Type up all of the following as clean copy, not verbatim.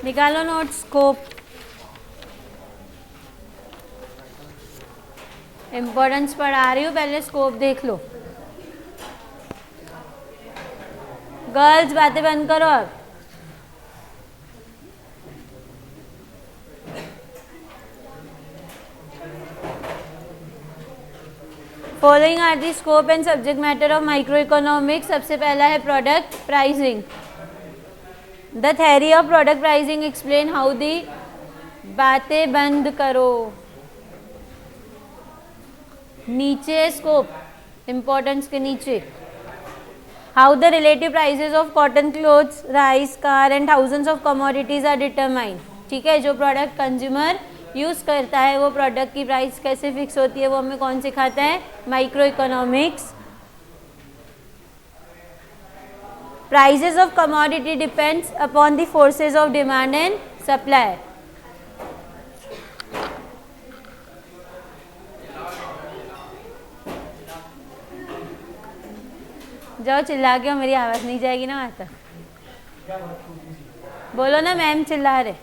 निकालो note. Scope importance पढ़ा रही हूँ, पहले स्कोप देख लो। गर्ल्स बातें बंद करो अब। Following are the scope and subject matter of micro economics. सबसे पहला है product pricing. The theory of product pricing explain how the, बातें बंद करो। नीचे स्कोप, इम्पोर्टेंस के नीचे। How the relative prices of cotton clothes, rice, car and thousands of commodities are determined. ठीक है, जो प्रोडक्ट कंज्यूमर यूज़ करता है वो प्रोडक्ट की प्राइस कैसे फिक्स होती है, वो हमें कौन सिखाता है? Micro economics. Prices of commodity depends upon the forces of demand and supply. जाओ चिल्ला के, मेरी आवाज़ नहीं जाएगी ना वहाँ तक। बोलो ना मैम, चिल्ला रहे।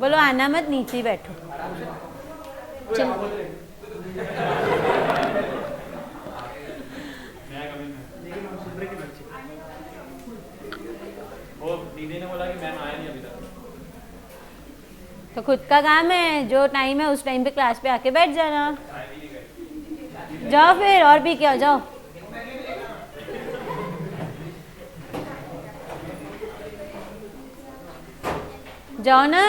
बोलो आना मत, नीचे ही बैठो। दीदी ने बोला कि मैम आया नहीं अभी तक। तो खुद का काम है, जो टाइम है उस टाइम पे क्लास पे आके बैठ जाना। जाओ फिर, और भी क्या, जाओ। जाओ ना,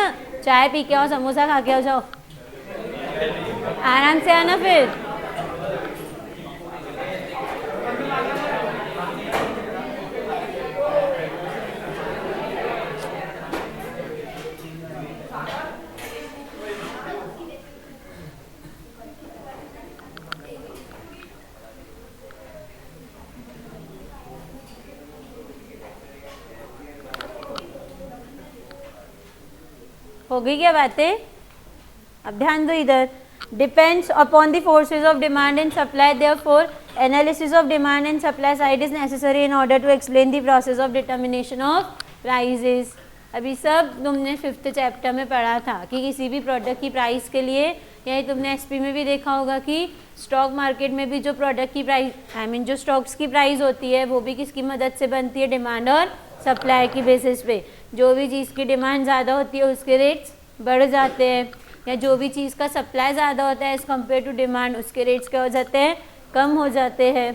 चाय पी के आओ, समोसा खा के आओ, जाओ। आराम से आना फिर। हो गई क्या बातें? अब ध्यान दो इधर। Depends upon the forces of demand and supply, therefore analysis of demand and supply side is necessary in order to explain the process of determination of prices. अभी सब तुमने 5th चैप्टर में पढ़ा था कि किसी भी प्रोडक्ट की प्राइस के लिए, यही तुमने एसपी में भी देखा होगा कि स्टॉक मार्केट में भी जो प्रोडक्ट की प्राइस, जो स्टॉक्स की प्राइस होती है वो भी किसकी मदद से बनती है? डिमांड और सप्लाई की बेसिस पे। जो भी चीज़ की डिमांड ज़्यादा होती है उसके रेट्स बढ़ जाते हैं, या जो भी चीज़ का सप्लाई ज़्यादा होता है एज़ कम्पेयर टू डिमांड, उसके रेट्स क्या हो जाते हैं? कम हो जाते हैं।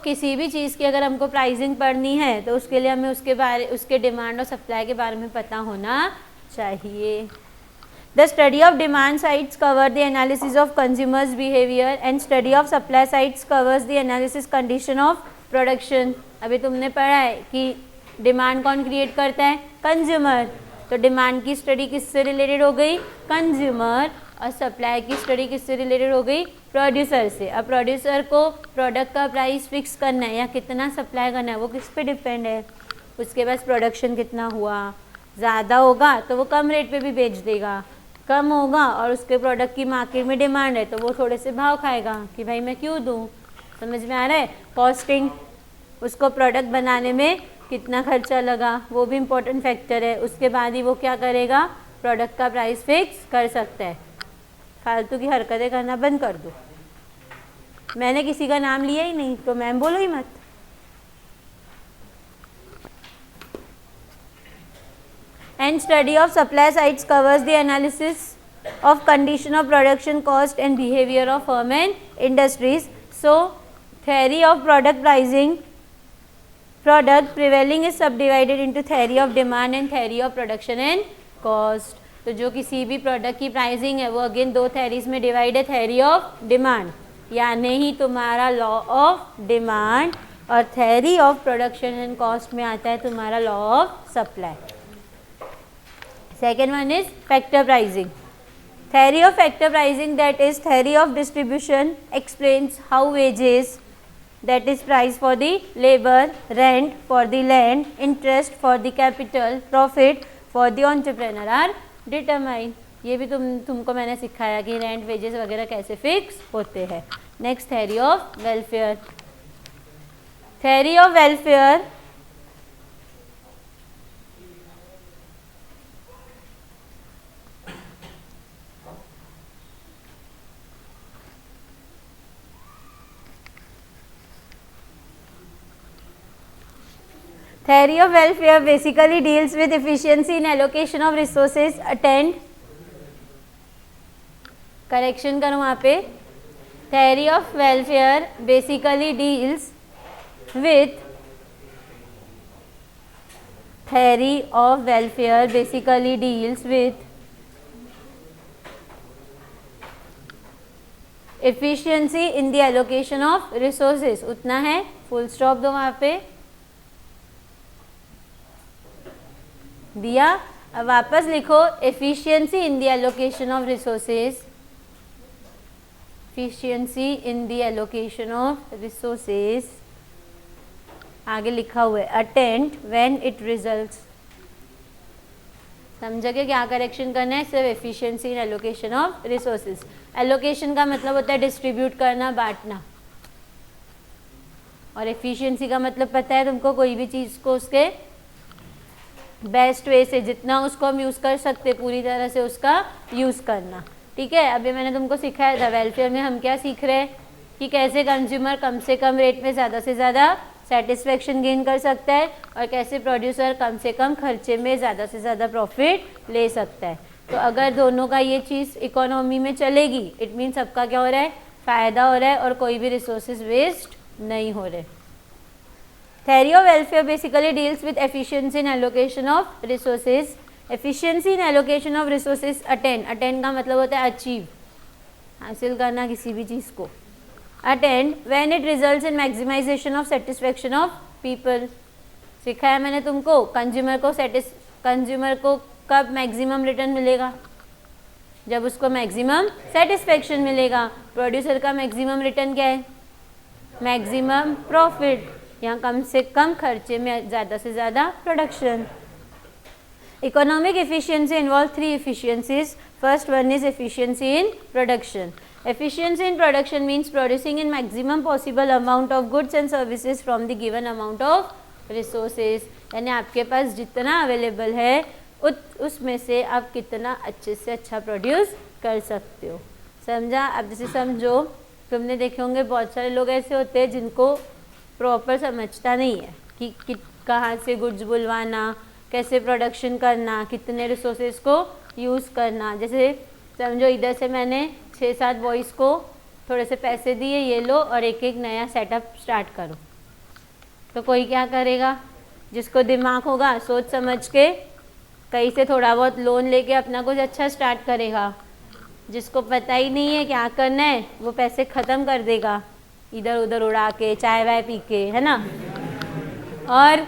किसी भी चीज़ की अगर हमको प्राइसिंग पढ़नी है तो उसके लिए हमें उसके डिमांड और सप्लाई के बारे में पता होना चाहिए। The study of demand sides cover the analysis of consumers behaviour and study of supply sides covers the analysis condition of production. अभी तुमने पढ़ा है कि डिमांड कौन क्रिएट करता है? कंज्यूमर। तो डिमांड की स्टडी किससे रिलेटेड हो गई? कंज्यूमर। और सप्लाई की स्टडी किससे रिलेटेड हो गई? प्रोड्यूसर से। अब प्रोड्यूसर को प्रोडक्ट का प्राइस फिक्स करना है या कितना सप्लाई करना है वो किस पे डिपेंड है? उसके पास प्रोडक्शन कितना हुआ, ज़्यादा होगा तो वो कम रेट पे भी बेच देगा, कम होगा और उसके प्रोडक्ट की मार्केट में डिमांड है तो वो थोड़े से भाव खाएगा कि भाई मैं क्यों दूँ। समझ में आ रहा है? कॉस्टिंग, उसको प्रोडक्ट बनाने में कितना खर्चा लगा वो भी इम्पोर्टेंट फैक्टर है। उसके बाद ही वो क्या करेगा? प्रोडक्ट का प्राइस फिक्स कर सकता है। फालतू की हरकतें करना बंद कर दो। मैंने किसी का नाम लिया ही नहीं तो मैम बोलो ही मत। And study of supply sides covers the analysis of condition of production cost and behavior of firm and industries. So theory of product pricing, product prevailing is subdivided into theory of demand and theory of production and cost. तो जो किसी भी product की pricing है वो again दो theories में divide है। थेरी ऑफ डिमांड यानी ही तुम्हारा लॉ ऑफ डिमांड, और theory of production and cost में आता है तुम्हारा law of supply. Second one is factor pricing. Theory of factor pricing, that is theory of distribution, explains how wages, that is price for the labor, rent for the land, interest for the capital, profit for the entrepreneur are determined. ये भी तुमको मैंने सिखाया कि rent, wages वगैरह कैसे fix होते हैं। Next theory of welfare. theory of welfare basically deals with efficiency in allocation of resources. Attend, correction करो वहाँ पे. Theory of welfare basically deals with efficiency in the allocation of resources. उतना है, full stop दो वहाँ पे. दिया. अब वापस लिखो efficiency in the allocation of resources. efficiency in the allocation of resources. आगे लिखा हुआ है attend when it results. समझ के क्या करेक्शन करना है? सिर्फ efficiency in allocation of resources. allocation का मतलब होता है डिस्ट्रीब्यूट करना, बांटना. और efficiency का मतलब पता है तुमको, कोई भी चीज़ को उसके बेस्ट वे से, जितना उसको हम यूज़ कर सकते पूरी तरह से उसका यूज़ करना. ठीक है. अभी मैंने तुमको सिखाया था वेलफेयर में हम क्या सीख रहे हैं कि कैसे कंज्यूमर कम से कम रेट में ज़्यादा से ज़्यादा सेटिस्फेक्शन गेन कर सकता है और कैसे प्रोड्यूसर कम से कम खर्चे में ज़्यादा से ज़्यादा प्रॉफिट ले सकता है. तो अगर दोनों का ये चीज़ इकोनॉमी में चलेगी, इट मीन सबका क्या हो रहा है? फ़ायदा हो रहा है और कोई भी रिसोर्सेज वेस्ट नहीं हो रहे. Theory of welfare basically deals with efficiency in allocation of resources. Efficiency in allocation of resources. Attain का मतलब होता है achieve, हासिल करना किसी भी चीज़ को. Attend when it results in maximization of satisfaction of people. सिखाया मैंने तुमको कंज्यूमर को कब मैक्सिमम रिटर्न मिलेगा? जब उसको मैक्सिमम सेटिस्फेक्शन मिलेगा. प्रोड्यूसर का मैक्सिमम रिटर्न क्या है? मैक्सिमम प्रॉफिट, यहाँ कम से कम खर्चे में ज़्यादा से ज़्यादा production. Economic efficiency involve 3 efficiencies. First one is efficiency in production. Efficiency in production means producing in maximum possible amount of goods and services from the given amount of resources. यानी आपके पास जितना अवेलेबल है उसमें से आप कितना अच्छे से अच्छा प्रोड्यूस कर सकते हो. समझा? अब जैसे समझो, तुमने देखे होंगे बहुत सारे लोग ऐसे होते हैं जिनको प्रॉपर समझता नहीं है कि कहाँ से गुड्स बुलवाना, कैसे प्रोडक्शन करना, कितने रिसोर्सेज को यूज़ करना. जैसे समझो इधर से मैंने 6-7 बॉयज़ को थोड़े से पैसे दिए, ये लो और एक एक नया सेटअप स्टार्ट करो. तो कोई क्या करेगा? जिसको दिमाग होगा सोच समझ के कहीं से थोड़ा बहुत लोन लेके अपना कुछ अच्छा स्टार्ट करेगा. जिसको पता ही नहीं है क्या करना है वो पैसे ख़त्म कर देगा इधर उधर उड़ा के, चाय वाय पी के, है ना. और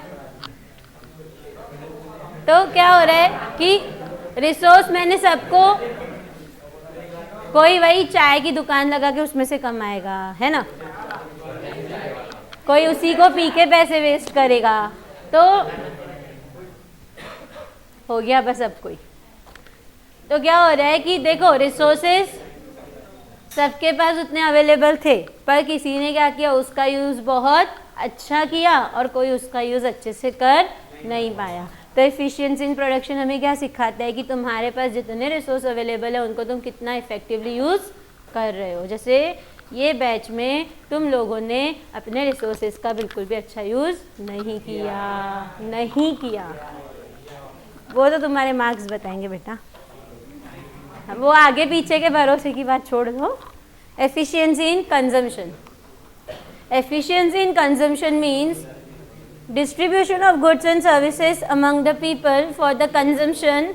तो क्या हो रहा है कि रिसोर्स मैंने सबको, कोई वही चाय की दुकान लगा के उसमें से कमाएगा, है ना. कोई उसी को पी के पैसे वेस्ट करेगा. तो हो गया बस अब कोई. तो क्या हो रहा है कि देखो रिसोर्सेज सबके पास उतने अवेलेबल थे, पर किसी ने क्या किया, उसका यूज़ बहुत अच्छा किया और कोई उसका यूज़ अच्छे से कर नहीं पाया. तो एफिशिएंसी इन प्रोडक्शन हमें क्या सिखाता है कि तुम्हारे पास जितने रिसोर्स अवेलेबल है उनको तुम कितना इफेक्टिवली यूज़ कर रहे हो. जैसे ये बैच में तुम लोगों ने अपने रिसोर्सेज का बिल्कुल भी अच्छा यूज़ नहीं किया. वो तो तुम्हारे मार्क्स बताएंगे बेटा, वो आगे पीछे के भरोसे की बात छोड़ दो. Efficiency in consumption. Efficiency in consumption means distribution of goods and services among the people for the consumption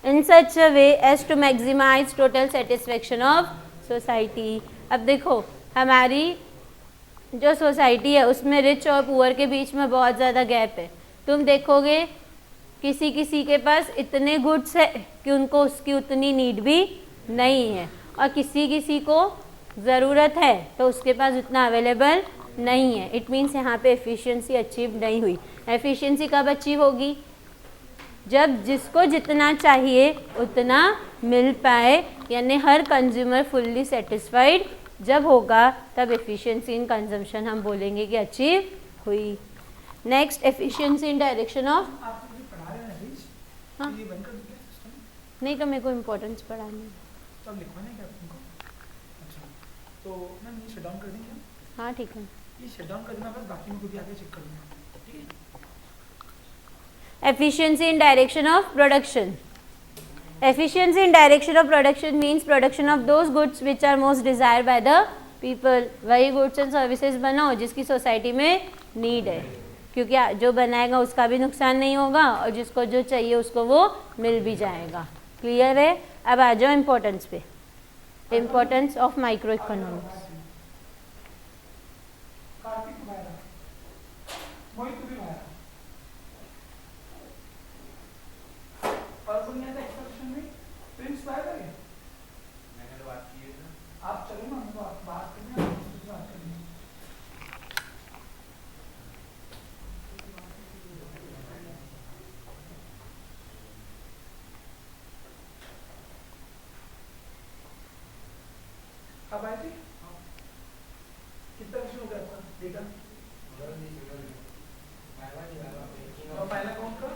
in such a way as to maximize total satisfaction of society. अब देखो हमारी जो सोसाइटी है उसमें रिच और poor के बीच में बहुत ज़्यादा गैप है. तुम देखोगे किसी किसी के पास इतने गुड्स है कि उनको उसकी उतनी नीड भी नहीं है, और किसी किसी को ज़रूरत है तो उसके पास उतना अवेलेबल नहीं है. इट मीन्स यहाँ पे एफिशिएंसी अचीव नहीं हुई. एफिशिएंसी कब अचीव होगी? जब जिसको जितना चाहिए उतना मिल पाए, यानी हर कंज्यूमर फुल्ली सेटिस्फाइड जब होगा तब एफिशिएंसी इन कंजम्पशन हम बोलेंगे कि अचीव हुई। Next efficiency in direction of, हाँ नहीं तो मेरे को इम्पोर्टेंस पढ़ानी है तो अब लिखवाना है क्या तुमको? अच्छा तो मैम ये शट डाउन कर देंगे हम? हाँ ठीक है। ये शट डाउन कर देना बस, बाकी मैं खुद ही आके चेक कर लूँगा, ठीक है? Efficiency in direction of production. Efficiency in direction of production means production of those goods which are most desired by the people. वही goods and services बनाओ जिसकी सोसाइटी में नीड है, क्योंकि जो बनाएगा उसका भी नुकसान नहीं होगा और जिसको जो चाहिए उसको वो मिल भी जाएगा। क्लियर है? अब आ जाओ इम्पोर्टेंस पे, इम्पोर्टेंस ऑफ माइक्रो इकोनॉमिक्स। आप चलो ना, बात करना, बात करनी। कब आए थे? कितना क्वेश्चन हो गया आपका डेटा? और पहला कौन का?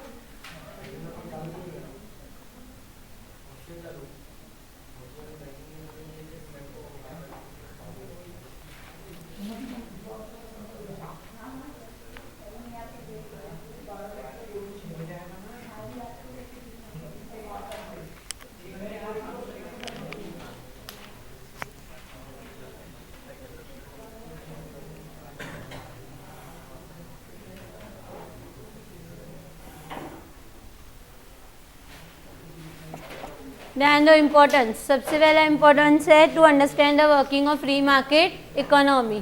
ध्यान दो इम्पोर्टेंस। सबसे पहला इम्पोर्टेंस है to understand the working of free market economy.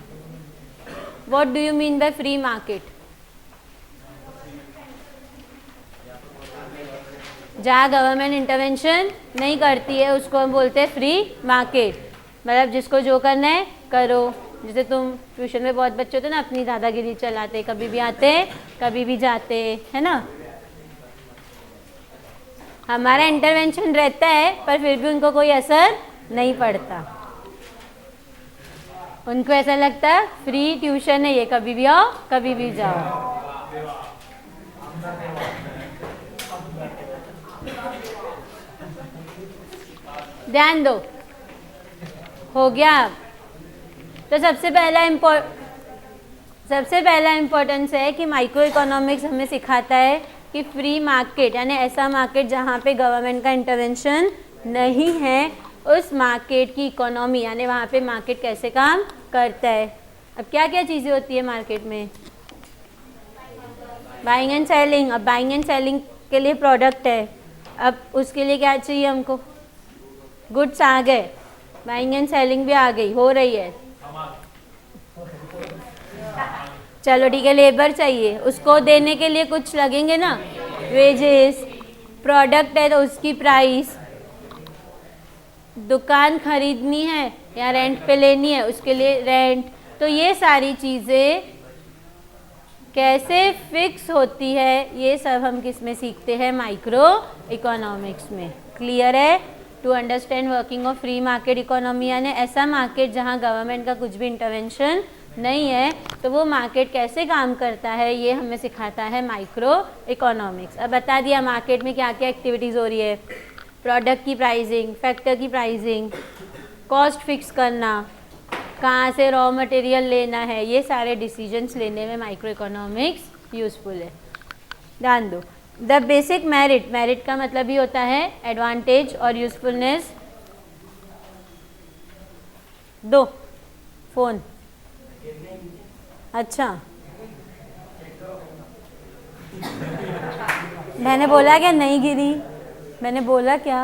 What do you mean by free market? जहाँ गवर्नमेंट इंटरवेंशन नहीं करती है उसको हम बोलते हैं फ्री मार्केट। मतलब जिसको जो करना है करो। जैसे तुम ट्यूशन में बहुत बच्चे होते हैं ना, अपनी दादागिरी चलाते, कभी भी आते कभी भी जाते, है ना। हमारा इंटरवेंशन रहता है पर फिर भी उनको कोई असर नहीं पड़ता। उनको ऐसा लगता है फ्री ट्यूशन है ये, कभी भी आओ कभी भी जाओ। ध्यान दो, हो गया। तो सबसे पहला इम्पोर्टेंस है कि माइक्रो इकोनॉमिक्स हमें सिखाता है कि फ्री मार्केट यानी ऐसा मार्केट जहाँ पे गवर्नमेंट का इंटरवेंशन नहीं है, उस मार्केट की इकोनॉमी यानी वहाँ पे मार्केट कैसे काम करता है। अब क्या क्या चीज़ें होती है मार्केट में? Buying and selling. अब बाइंग एंड सेलिंग के लिए प्रोडक्ट है, अब उसके लिए क्या चाहिए हमको? गुड्स आ गए, बाइंग एंड सेलिंग भी आ गई, हो रही है। चलो ठीक है, लेबर चाहिए, उसको देने के लिए कुछ लगेंगे ना, वेजेस। प्रोडक्ट है तो उसकी प्राइस। दुकान खरीदनी है या रेंट पे लेनी है, उसके लिए रेंट। तो ये सारी चीज़ें कैसे फिक्स होती है ये सब हम किस में सीखते हैं? माइक्रो इकोनॉमिक्स में। क्लियर है? To understand working of free market economy यानी ऐसा मार्केट जहाँ गवर्नमेंट का कुछ भी इंटरवेंशन नहीं है, तो वो मार्केट कैसे काम करता है ये हमें सिखाता है माइक्रो इकोनॉमिक्स। अब बता दिया मार्केट में क्या क्या एक्टिविटीज़ हो रही है। प्रोडक्ट की प्राइसिंग, फैक्टर की प्राइसिंग, कॉस्ट फिक्स करना, कहाँ से रॉ मटेरियल लेना है, ये सारे डिसीजंस लेने में माइक्रो इकोनॉमिक्स यूज़फुल है। ध्यान दो। द बेसिक मेरिट, मेरिट का मतलब ही होता है एडवांटेज और यूज़फुलनेस। दो फोन। अच्छा, मैंने बोला क्या नहीं गिरी? मैंने बोला क्या?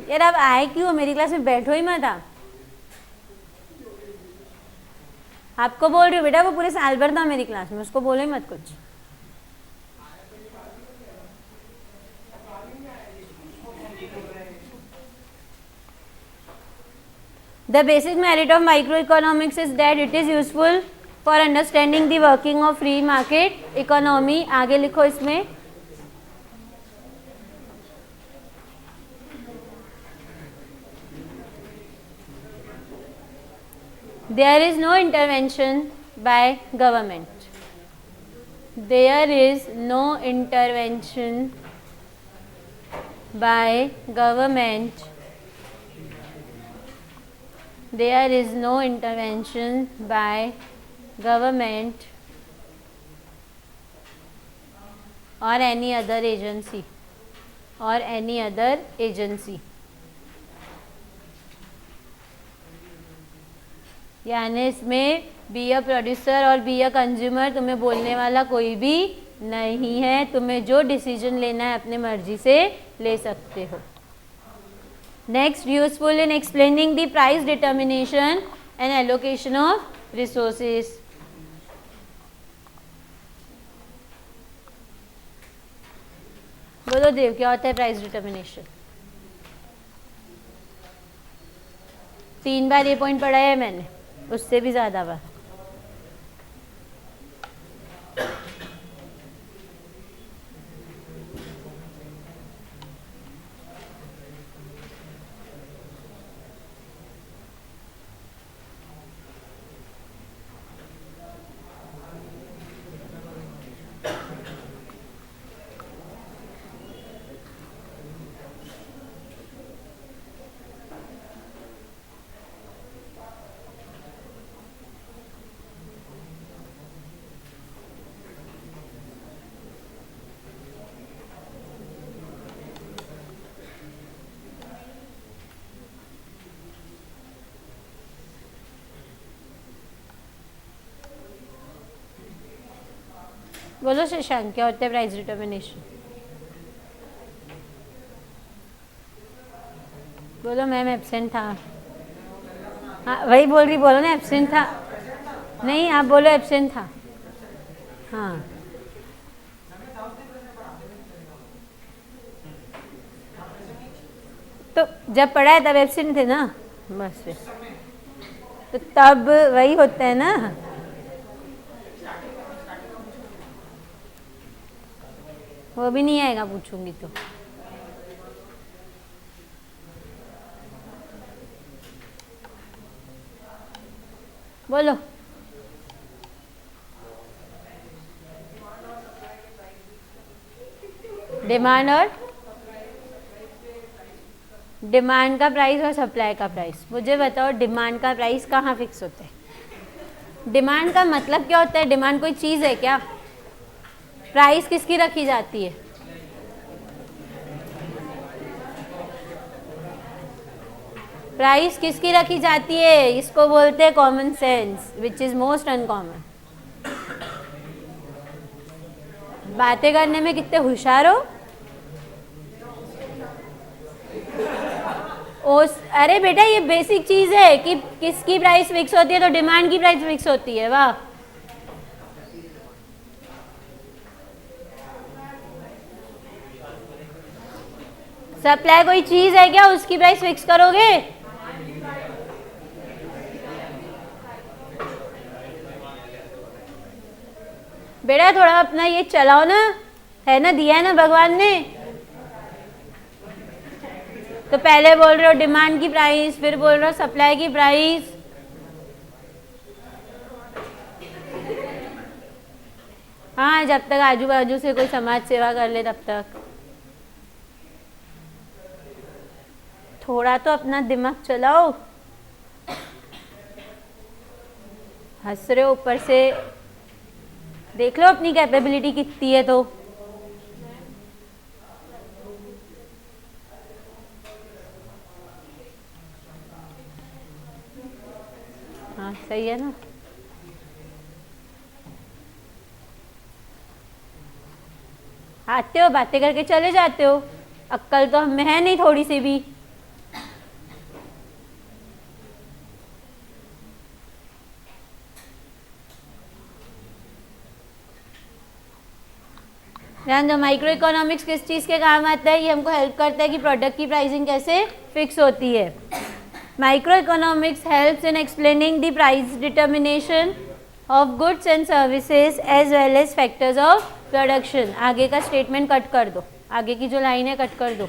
यार अब आए क्यों? मेरी क्लास में बैठो ही मत आप। आपको बोल रही हूँ बेटा, वो पूरे साल भर था मेरी क्लास में, उसको बोलो ही मत कुछ। The basic merit of micro economics is that it is useful for understanding the working of free market economy. आगे लिखो इसमें. There is no intervention by government. There is no intervention by government. There is no intervention by government or any other agency or any other agency. यानी इसमें be a producer और be a consumer तुम्हें बोलने वाला कोई भी नहीं है. तुम्हें जो डिसीजन लेना है अपने मर्जी से ले सकते हो. Next, useful in explaining the price determination and allocation of resources. बोलो देव, क्या होता है प्राइस डिटर्मिनेशन? 3 बार ये पॉइंट पढ़ा है मैंने, उससे भी ज़्यादा बार. बोलो शशांक, क्या होता है प्राइस डिटर्मिनेशन? बोलो मैम एब्सेंट था. हाँ वही बोल रही, बोलो ना एब्सेंट था. नहीं आप बोलो एब्सेंट था. हाँ तो जब पढ़ा है तब एब्सेंट थे ना, बस फिर तो तब वही होता है ना. वो भी नहीं आएगा पूछूंगी तो. बोलो. डिमांड और डिमांड का प्राइस और सप्लाई का प्राइस. मुझे बताओ डिमांड का प्राइस कहाँ फिक्स होता है? डिमांड का मतलब क्या होता है? डिमांड कोई चीज़ है क्या? प्राइस किसकी रखी जाती है? प्राइस किसकी रखी जाती है? इसको बोलते हैं common sense, which is most uncommon. बातें करने में कितने होशियार हो. अरे बेटा ये बेसिक चीज है कि किसकी प्राइस फिक्स होती है, तो डिमांड की प्राइस फिक्स होती है. वाह. सप्लाई कोई चीज है क्या, उसकी प्राइस फिक्स करोगे? बेटा थोड़ा अपना ये चलाओ ना, है ना, दिया है ना भगवान ने. तो पहले बोल रहे हो डिमांड की प्राइस, फिर बोल रहे हो सप्लाई की प्राइस. हाँ जब तक आजू बाजू से कोई समाज सेवा कर ले तब तक. थोड़ा तो अपना दिमाग चलाओ. हंस रहे हो ऊपर से, देख लो अपनी कैपेबिलिटी कितनी है. तो हाँ सही है ना. आते हो बातें करके चले जाते हो, अक्ल तो हमें है नहीं थोड़ी सी भी. ध्यान दो, माइक्रो इकोनॉमिक्स किस चीज़ के काम आता है? ये हमको हेल्प करता है कि प्रोडक्ट की प्राइसिंग कैसे फिक्स होती है. Microeconomics helps in explaining the price determination of goods and services as well as factors of production. आगे का स्टेटमेंट कट कर दो, आगे की जो लाइन है कट कर दो.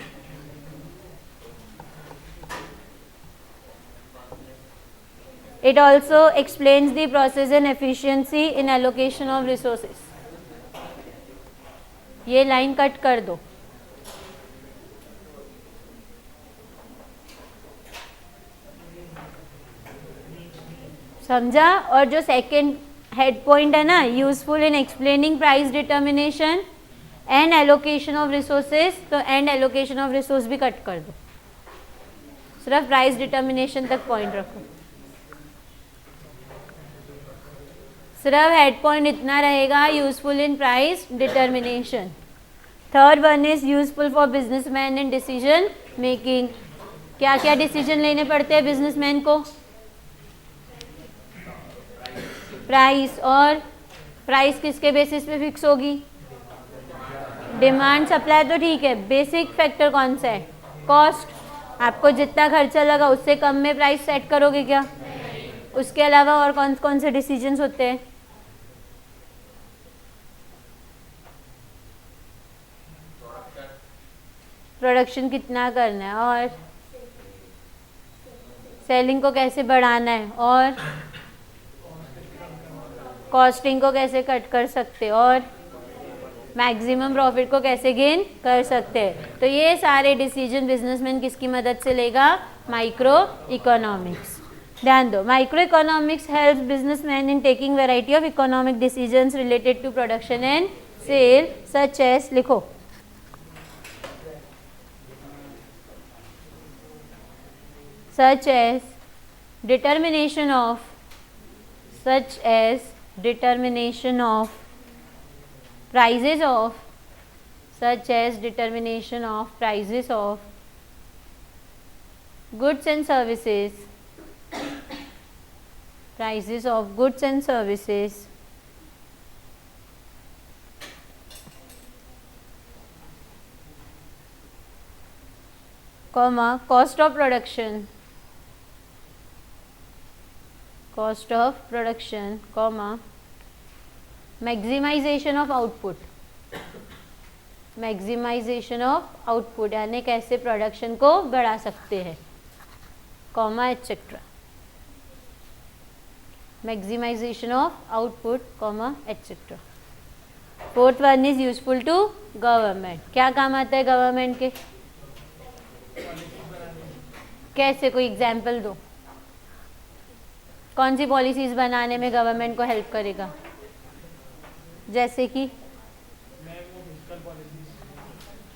It also explains the process and efficiency in allocation of resources. ये लाइन कट कर दो. समझा? और जो सेकेंड हेड पॉइंट है ना, useful in explaining price determination and allocation of resources, तो एंड एलोकेशन ऑफ रिसोर्स भी कट कर दो, सिर्फ प्राइस डिटर्मिनेशन तक पॉइंट रखो. सिर्फ हेड पॉइंट इतना रहेगा, useful in price determination. Third one is useful for businessman in decision making. क्या क्या डिसीजन लेने पड़ते हैं बिजनेसमैन को? प्राइस. और प्राइस किसके बेसिस पे फिक्स होगी? डिमांड सप्लाई तो ठीक है, बेसिक फैक्टर कौन सा है? कॉस्ट. आपको जितना खर्चा लगा उससे कम में प्राइस सेट करोगे क्या? उसके अलावा और कौन कौन से डिसीजंस होते हैं? प्रोडक्शन कितना करना है, और सेलिंग को कैसे बढ़ाना है, और कॉस्टिंग को कैसे कट कर सकते हैं, और मैक्सिमम प्रॉफिट को कैसे गेन कर सकते हैं. तो ये सारे डिसीजन बिजनेसमैन किसकी मदद से लेगा? Micro economics. ध्यान दो, micro economics helps businessman in taking variety of economic decisions related to production and sale, such as, लिखो, such as determination of prices of goods and services, comma cost of production, comma maximization of output, यानी कैसे production को बढ़ा सकते हैं, comma etc. maximization of output, comma etc. Fourth one is useful to government. क्या काम आता है गवर्नमेंट के? कैसे, कोई एग्जाम्पल दो. कौन सी पॉलिसीज बनाने में गवर्नमेंट को हेल्प करेगा? जैसे कि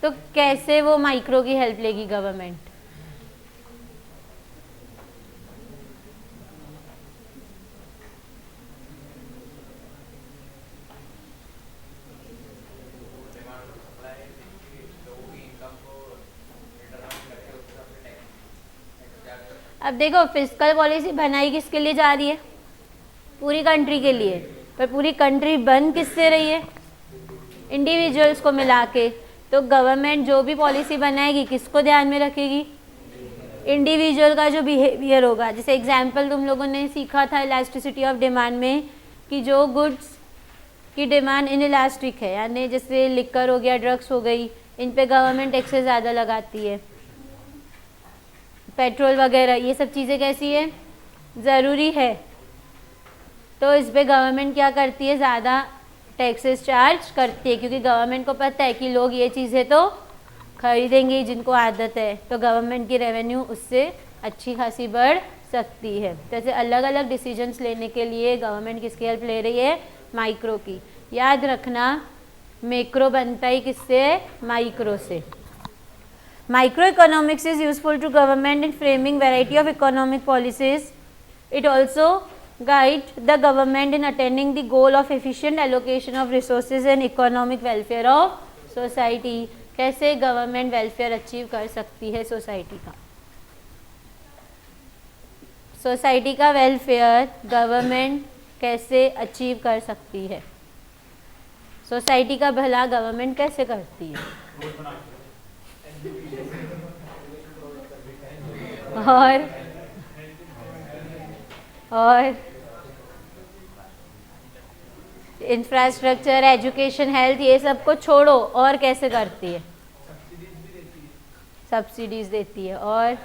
तो कैसे वो माइक्रो की हेल्प लेगी गवर्नमेंट? अब देखो, फिस्कल पॉलिसी बनाई किसके लिए जा रही है? पूरी कंट्री के लिए. पर पूरी कंट्री बन किससे रही है? इंडिविजुअल्स को मिला के. तो गवर्नमेंट जो भी पॉलिसी बनाएगी किसको ध्यान में रखेगी? इंडिविजुअल का जो बिहेवियर होगा. जैसे एग्जांपल तुम लोगों ने सीखा था इलास्टिसिटी ऑफ डिमांड में, कि जो गुड्स की डिमांड इनइलास्टिक है, यानी जैसे लिकर हो गया, ड्रग्स हो गई, इन पे गवर्नमेंट टैक्सेस ज़्यादा लगाती है. पेट्रोल वगैरह, ये सब चीज़ें कैसी है? ज़रूरी है. तो इस पे गवर्नमेंट क्या करती है? ज़्यादा टैक्सेस चार्ज करती है, क्योंकि गवर्नमेंट को पता है कि लोग ये चीज़ें तो खरीदेंगे जिनको आदत है, तो गवर्नमेंट की रेवेन्यू उससे अच्छी खासी बढ़ सकती है. जैसे अलग अलग डिसीजंस लेने के लिए गवर्नमेंट किसकी हेल्प ले रही है? माइक्रो की. याद रखना, मैक्रो बनता ही किससे है? माइक्रो से. Microeconomics is useful to government in framing variety of economic policies. It also guides the government in attaining the goal of efficient allocation of resources and economic welfare of society. कैसे government welfare achieve कर सकती है society का? Society का welfare government कैसे achieve कर सकती है? सोसाइटी का भला गवर्नमेंट कैसे करती है? और और इंफ्रास्ट्रक्चर, एजुकेशन, हेल्थ, ये सब को छोड़ो और कैसे करती है? सब्सिडीज देती है। और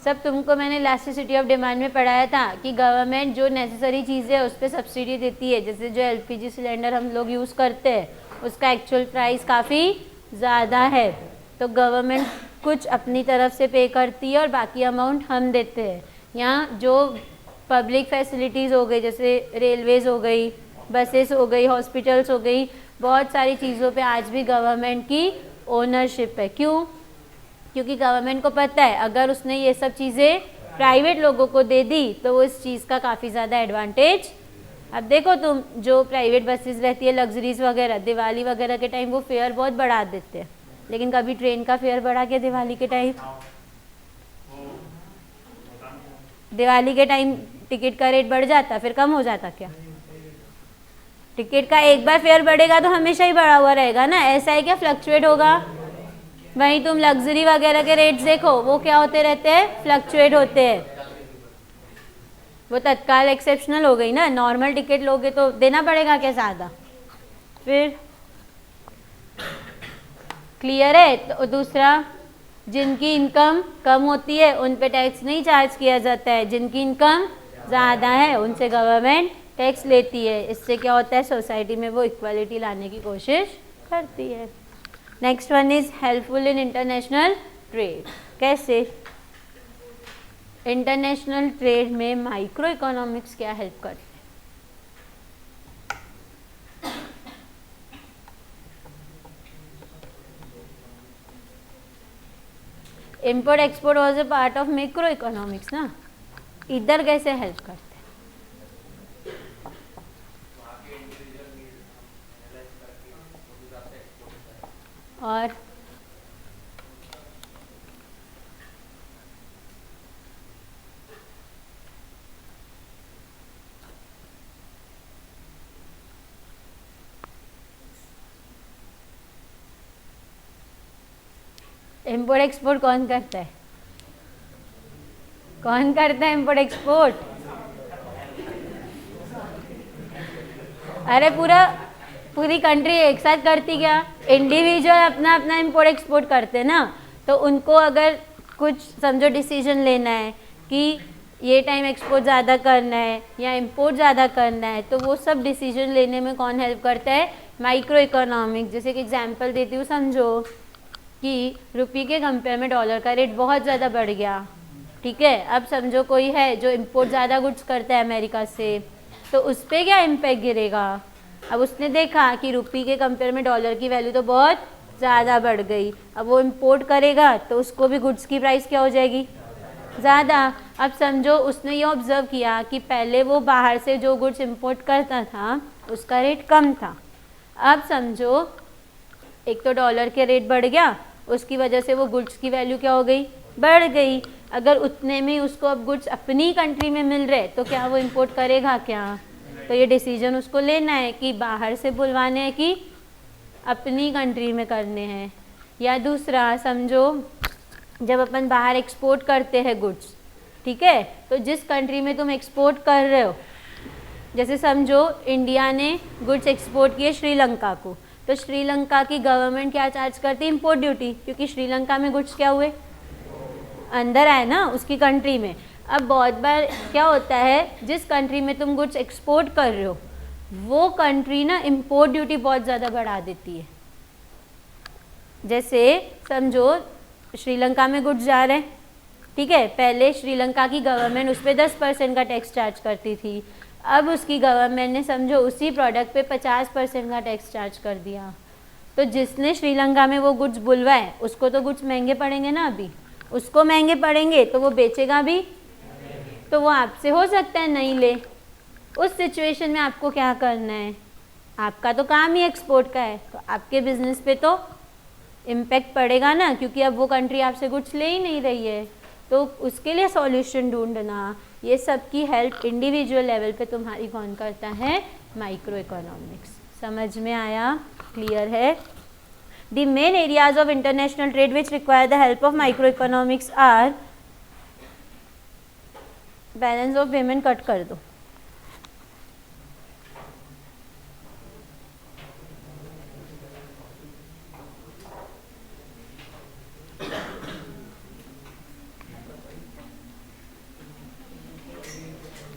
सब तुमको मैंने इलास्टिसिटी ऑफ डिमांड में पढ़ाया था कि गवर्नमेंट जो नेसेसरी चीज़ें उस पर सब्सिडी देती है। जैसे जो एलपीजी सिलेंडर हम लोग यूज़ करते हैं उसका एक्चुअल प्राइस काफ़ी ज़्यादा है, तो गवर्नमेंट कुछ अपनी तरफ से पे करती है और बाकी अमाउंट हम देते हैं। यहाँ जो पब्लिक फैसिलिटीज़ हो गई, जैसे रेलवेज़ हो गई, बसेस हो गई, हॉस्पिटल्स हो गई, बहुत सारी चीज़ों पे आज भी गवर्नमेंट की ओनरशिप है। क्यों? क्योंकि गवर्नमेंट को पता है अगर उसने ये सब चीज़ें प्राइवेट लोगों को दे दी तो वो इस चीज़ का काफ़ी ज़्यादा एडवांटेज। अब देखो तुम, जो प्राइवेट बसेस रहती है लग्जरीज वगैरह, दिवाली वगैरह के टाइम वो फेयर बहुत बढ़ा देते हैं, लेकिन कभी ट्रेन का फेयर बढ़ा के दिवाली के टाइम? दिवाली के टाइम टिकट का रेट बढ़ जाता फिर कम हो जाता क्या? टिकट का एक बार फेयर बढ़ेगा तो हमेशा ही बढ़ा हुआ रहेगा ना, ऐसा है क्या फ्लक्चुएट होगा? वहीं तुम लग्जरी वगैरह के रेट्स देखो, वो क्या होते रहते हैं? फ्लक्चुएट होते हैं। वो तत्काल एक्सेप्शनल हो गई ना, नॉर्मल टिकट लोगे तो देना पड़ेगा क्या ज़्यादा? फिर क्लियर है? तो दूसरा, जिनकी इनकम कम होती है उन पे टैक्स नहीं चार्ज किया जाता है, जिनकी इनकम ज़्यादा है उनसे गवर्नमेंट टैक्स लेती है। इससे क्या होता है? सोसाइटी में वो इक्वालिटी लाने की कोशिश करती है। Next one is helpful in international trade. कैसे? इंटरनेशनल ट्रेड में माइक्रो इकोनॉमिक्स क्या हेल्प करते हैं? Import export was a part of macro economics ना, इधर कैसे हेल्प करते हैं? और इम्पोर्ट एक्सपोर्ट कौन करता है? कौन करता है इम्पोर्ट एक्सपोर्ट? अरे पूरी कंट्री एक साथ करती क्या? इंडिविजुअल अपना अपना इम्पोर्ट एक्सपोर्ट करते ना, तो उनको अगर कुछ समझो डिसीजन लेना है कि ये टाइम एक्सपोर्ट ज़्यादा करना है या इम्पोर्ट ज़्यादा करना है, तो वो सब डिसीजन लेने में कौन हेल्प करता है? Micro economics. जैसे कि एग्जांपल देती हूँ, समझो कि रुपये के कंपेयर में डॉलर का रेट बहुत ज़्यादा बढ़ गया, ठीक है? अब समझो कोई है जो इम्पोर्ट ज़्यादा गुड्स करता है अमेरिका से, तो उस पर क्या इम्पैक्ट गिरेगा? अब उसने देखा कि रुपये के कंपेयर में डॉलर की वैल्यू तो बहुत ज़्यादा बढ़ गई, अब वो इम्पोर्ट करेगा तो उसको भी गुड्स की प्राइस क्या हो जाएगी? ज़्यादा। अब समझो उसने ये ऑब्ज़र्व किया कि पहले वो बाहर से जो गुड्स इम्पोर्ट करता था उसका रेट कम था, अब समझो एक तो डॉलर के रेट बढ़ गया, उसकी वजह से वो गुड्स की वैल्यू क्या हो गई? बढ़ गई। अगर उतने में उसको अब गुड्स अपनी कंट्री में मिल रहे तो क्या वो इम्पोर्ट करेगा क्या? तो ये डिसीजन उसको लेना है कि बाहर से बुलवाने हैं कि अपनी कंट्री में करने हैं। या दूसरा, समझो जब अपन बाहर एक्सपोर्ट करते हैं गुड्स, ठीक है, तो जिस कंट्री में तुम एक्सपोर्ट कर रहे हो, जैसे समझो इंडिया ने गुड्स एक्सपोर्ट किए श्रीलंका को, तो श्रीलंका की गवर्नमेंट क्या चार्ज करती है? इम्पोर्ट ड्यूटी, क्योंकि श्रीलंका में गुड्स क्या हुए? अंदर आए ना उसकी कंट्री में। अब बहुत बार क्या होता है, जिस कंट्री में तुम गुड्स एक्सपोर्ट कर रहे हो वो कंट्री ना इम्पोर्ट ड्यूटी बहुत ज़्यादा बढ़ा देती है। जैसे समझो श्रीलंका में गुड्स जा रहे हैं, ठीक है, पहले श्रीलंका की गवर्नमेंट उस पर 10% का टैक्स चार्ज करती थी, अब उसकी गवर्नमेंट ने समझो उसी प्रोडक्ट पे 50% का टैक्स चार्ज कर दिया, तो जिसने श्रीलंका में वो गुड्स बुलवाए उसको तो गुड्स महंगे पड़ेंगे ना, अभी उसको महंगे पड़ेंगे तो वो बेचेगा भी, तो वो आपसे हो सकता है नहीं ले। उस सिचुएशन में आपको क्या करना है? आपका तो काम ही एक्सपोर्ट का है, तो आपके बिजनेस पे तो इम्पेक्ट पड़ेगा ना, क्योंकि अब वो कंट्री आपसे गुड्स ले ही नहीं रही है, तो उसके लिए सॉल्यूशन ढूंढना, ये सब की हेल्प इंडिविजुअल लेवल पे तुम्हारी कौन करता है? Micro economics. समझ में आया? क्लियर है? The main areas of international trade which require the help of microeconomics are balance of payment cut कर दो।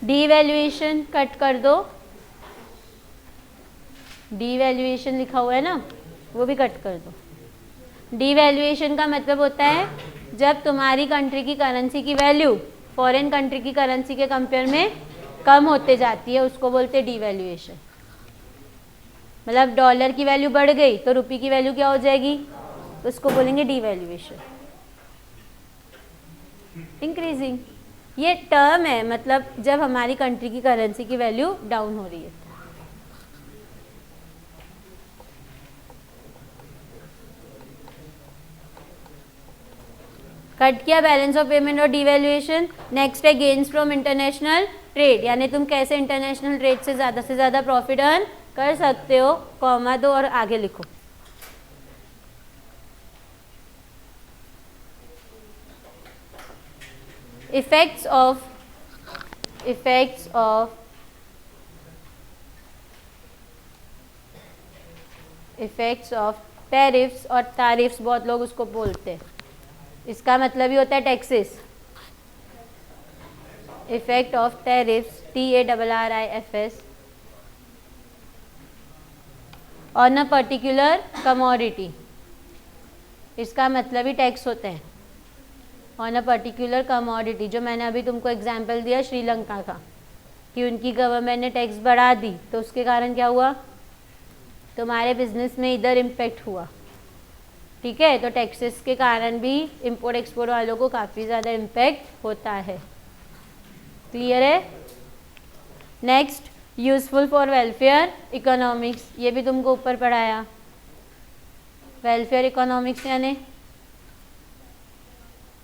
डीवैल्यूएशन कट कर दो, डीवैल्यूएशन लिखा हुआ है ना, वो भी कट कर दो। डीवैल्यूएशन का मतलब होता है जब तुम्हारी कंट्री की करेंसी की वैल्यू फॉरेन कंट्री की करेंसी के कंपेयर में कम होते जाती है, उसको बोलते हैं डीवैल्यूएशन। मतलब डॉलर की वैल्यू बढ़ गई तो रुपये की वैल्यू क्या हो जाएगी, उसको बोलेंगे डीवैल्यूएशन। इंक्रीजिंग ये टर्म है, मतलब जब हमारी कंट्री की करेंसी की वैल्यू डाउन हो रही है। कट किया बैलेंस ऑफ पेमेंट और डीवैल्यूएशन। नेक्स्ट है गेन्स फ्रॉम इंटरनेशनल ट्रेड, यानी तुम कैसे इंटरनेशनल ट्रेड से ज़्यादा प्रॉफिट अर्न कर सकते हो, कॉमा दो और आगे लिखो। इफेक्ट्स ऑफ टैरिफ्स और तारिफ्स, बहुत लोग उसको बोलते हैं, इसका मतलब ही होता है taxes. Effect of tariffs, TARRIFS on a particular commodity, इसका मतलब ही टैक्स होते हैं ऑन अ पर्टिकुलर कमोडिटी। जो मैंने अभी तुमको एग्जांपल दिया श्रीलंका का कि उनकी गवर्नमेंट ने टैक्स बढ़ा दी तो उसके कारण क्या हुआ, तुम्हारे बिजनेस में इधर इम्पेक्ट हुआ। ठीक है, तो टैक्सेस के कारण भी इंपोर्ट एक्सपोर्ट वालों को काफ़ी ज़्यादा इम्पेक्ट होता है। क्लियर है। Next useful for welfare economics, ये भी तुमको ऊपर पढ़ाया। वेलफेयर इकोनॉमिक्स यानी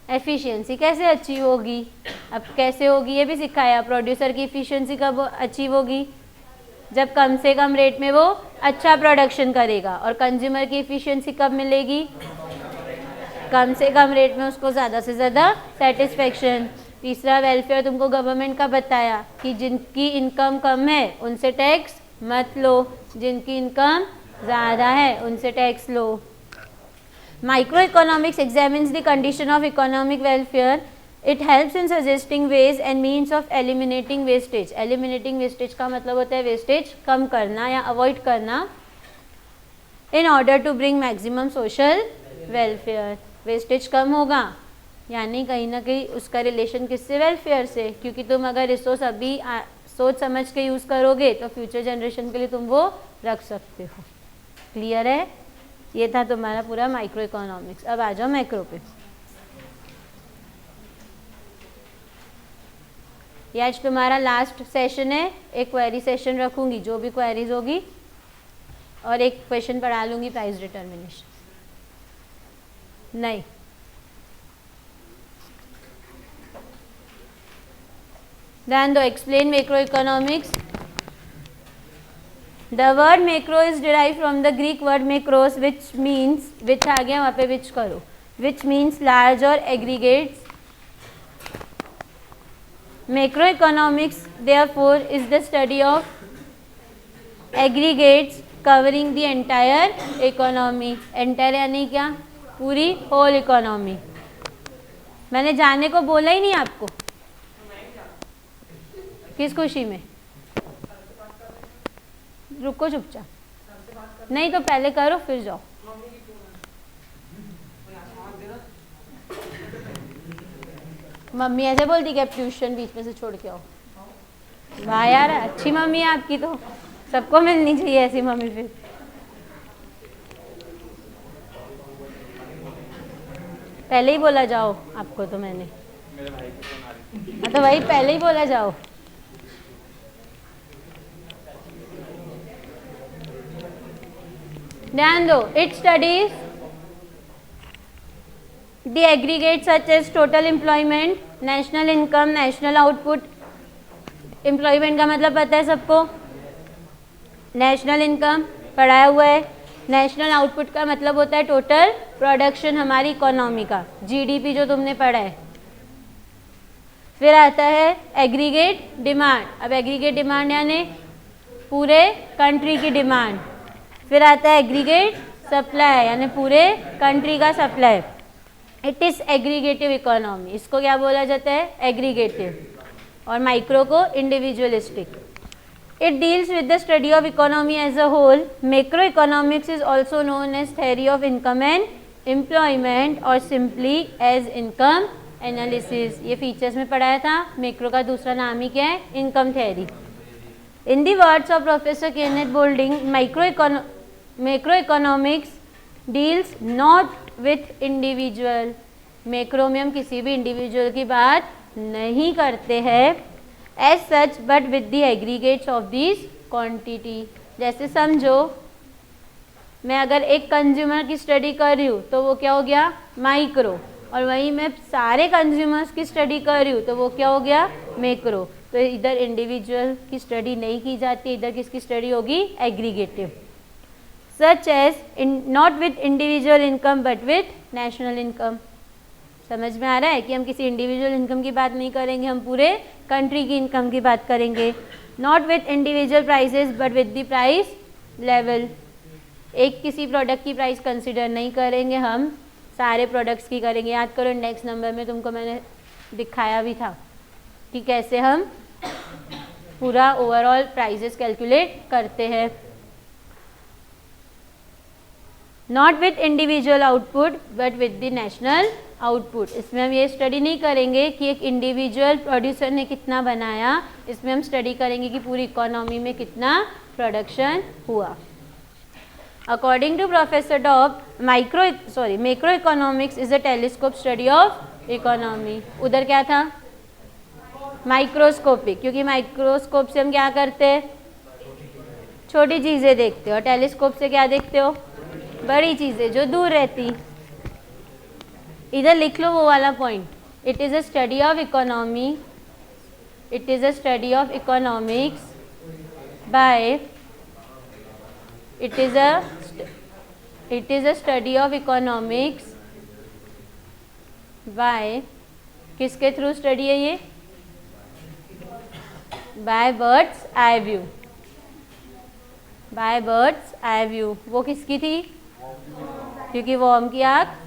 एफिशिएंसी कैसे अचीव होगी, अब कैसे होगी ये भी सिखाया। प्रोड्यूसर की एफिशिएंसी कब अचीव होगी, जब कम से कम रेट में वो अच्छा प्रोडक्शन करेगा। और कंज्यूमर की एफिशिएंसी कब मिलेगी, कम से कम रेट में उसको ज़्यादा से ज़्यादा सेटिस्फेक्शन। तीसरा वेलफेयर तुमको गवर्नमेंट का बताया कि जिनकी इनकम कम है उनसे टैक्स मत लो, जिनकी इनकम ज़्यादा है उनसे टैक्स लो। Micro economics examines the condition of economic welfare, it helps in suggesting ways and means of eliminating wastage. Eliminating wastage का मतलब होता है वेस्टेज कम करना या अवॉइड करना, in order to bring maximum social welfare. Wastage कम होगा यानी कहीं ना कहीं उसका रिलेशन किससे, वेलफेयर से, क्योंकि तुम अगर रिसोर्स अभी सोच समझ के यूज़ करोगे तो फ्यूचर जनरेशन के लिए तुम वो रख सकते हो। क्लियर है, ये था तुम्हारा पूरा माइक्रो इकोनॉमिक्स। अब आ जाओ मैक्रो पे। ये आज तुम्हारा लास्ट सेशन है, एक क्वेरी सेशन रखूंगी, जो भी क्वेरीज होगी, और एक क्वेश्चन पढ़ा लूंगी प्राइस डिटर्मिनेशन। नहीं, ध्यान दो। Explain macroeconomics. The word macro is derive from the Greek word macros which means, which आ गया वहाँ पे विच करो, विच मीन्स लार्ज और aggregates. Macroeconomics therefore is the study of aggregates covering the entire economy. Entire यानी क्या, पूरी whole economy। मैंने जाने को बोला ही नहीं आपको, किस खुशी में, रुको चुपचाप। नहीं तो पहले करो फिर जाओ। मम्मी ऐसे बोलती कि अब ट्यूशन बीच में से छोड़ के आओ। वाह यार, अच्छी मम्मी है आपकी, तो सबको मिलनी चाहिए ऐसी मम्मी। फिर पहले ही बोला जाओ आपको, तो मैंने हाँ तो वही पहले ही बोला जाओ। ध्यान दो। It studies the aggregates such as total employment, national income, national output। employment का मतलब पता है सबको, national income पढ़ाया हुआ है। national output का मतलब होता है टोटल प्रोडक्शन हमारी इकोनॉमी का, GDP जो तुमने पढ़ा है। फिर आता है एग्रीगेट डिमांड। अब एग्रीगेट डिमांड यानी पूरे कंट्री की डिमांड। फिर आता है एग्रीगेट सप्लाई यानी पूरे कंट्री का supply. It is aggregative economy, इसको क्या बोला जाता है? एग्रीगेटिव। और माइक्रो को individualistic. It deals with the study of economy as a whole. Macro economics is also known as theory of income and employment और सिंपली एज इनकम एनालिसिस। ये features में पढ़ाया था। मैक्रो का दूसरा नाम ही क्या है? Income theory. In the words of professor Kenneth Boulding, macro economics deals not with individual. Macro में हम किसी भी इंडिविजुअल की बात नहीं करते हैं as such but with the aggregates of this quantity. जैसे समझो मैं अगर एक कंज्यूमर की स्टडी कर रही हूँ तो वो क्या हो गया? माइक्रो। और वहीं मैं सारे कंज्यूमर्स की स्टडी कर रही हूँ तो वो क्या हो गया? मैक्रो। तो इधर इंडिविजुअल की स्टडी नहीं की जाती, इधर किसकी स्टडी होगी? Aggregative. Such as not with individual income but with national income. समझ में आ रहा है कि हम किसी इंडिविजुअल इनकम की बात नहीं करेंगे, हम पूरे कंट्री की इनकम की बात करेंगे। Not with individual prices but with the price level. एक किसी प्रोडक्ट की प्राइस कंसिडर नहीं करेंगे, हम सारे प्रोडक्ट्स की करेंगे। याद करो इंडेक्स नंबर में तुमको मैंने दिखाया भी था कि कैसे हम पूरा ओवरऑल प्राइसेस कैलकुलेट करते हैं। Not with individual output but with the national output. इसमें हम ये स्टडी नहीं करेंगे कि एक इंडिविजुअल प्रोड्यूसर ने कितना बनाया, इसमें हम स्टडी करेंगे कि पूरी इकोनॉमी में कितना प्रोडक्शन हुआ। According to professor Dobb, macro economics is a telescope study of economy. उधर क्या था? माइक्रोस्कोपिक, क्योंकि माइक्रोस्कोप से हम क्या करते हैं? छोटी चीज़ें देखते हो। और टेलीस्कोप से क्या देखते हो? बड़ी चीज़ें जो दूर रहती। इधर लिख लो वो वाला point. It is a study of economy, it is a study of economics by it is a study of economics by किसके थ्रू स्टडी है ये? By bird's eye view. By bird's eye view वो किसकी थी? क्योंकि worm की आँख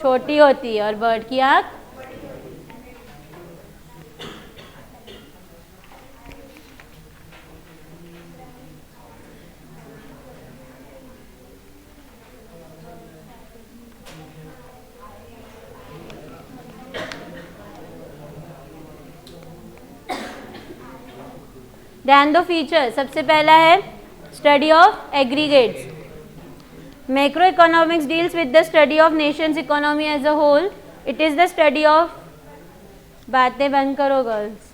छोटी होती है और बर्ड की आँख ध्यान दो। फीचर सबसे पहला है study of aggregates. Macro economics deals with the study of nation's economy as a whole. It is the study of, बातें बंद करो girls,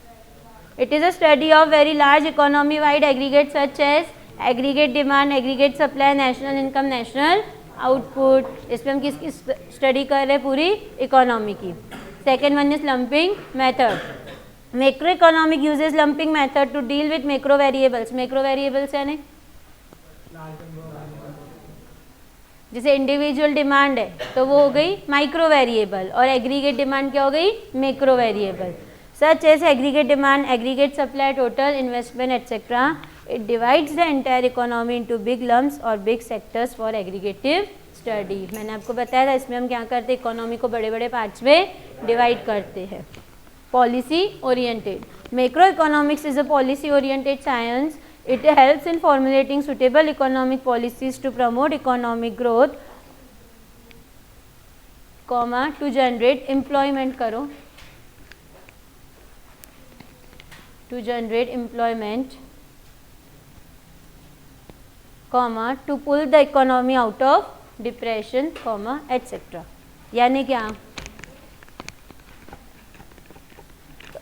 it is a study of very large economy wide aggregate such as aggregate demand, aggregate supply, national income, national output. इसमें हम किसकी study कर रहे हैं? पूरी इकोनॉमी की। Second one is lumping method. Macroeconomic uses lumping method to deal with macro variables. Macro variables यानी जैसे इंडिविजुअल डिमांड है तो वो हो गई माइक्रो वेरिएबल, और एग्रीगेट डिमांड क्या हो गई? Macro variable. Such as aggregate demand, aggregate supply, total investment etcetera. It divides the entire economy into big lumps और big sectors for aggregative study. मैंने आपको बताया था इसमें हम क्या करते हैं? इकोनॉमी को बड़े बड़े पार्ट्स में डिवाइड करते हैं। Policy oriented. Macroeconomics is a policy oriented science. It helps in formulating suitable economic policies to promote economic growth, to generate employment करो, to generate employment, to pull the economy out of depression, etc. यानी क्या?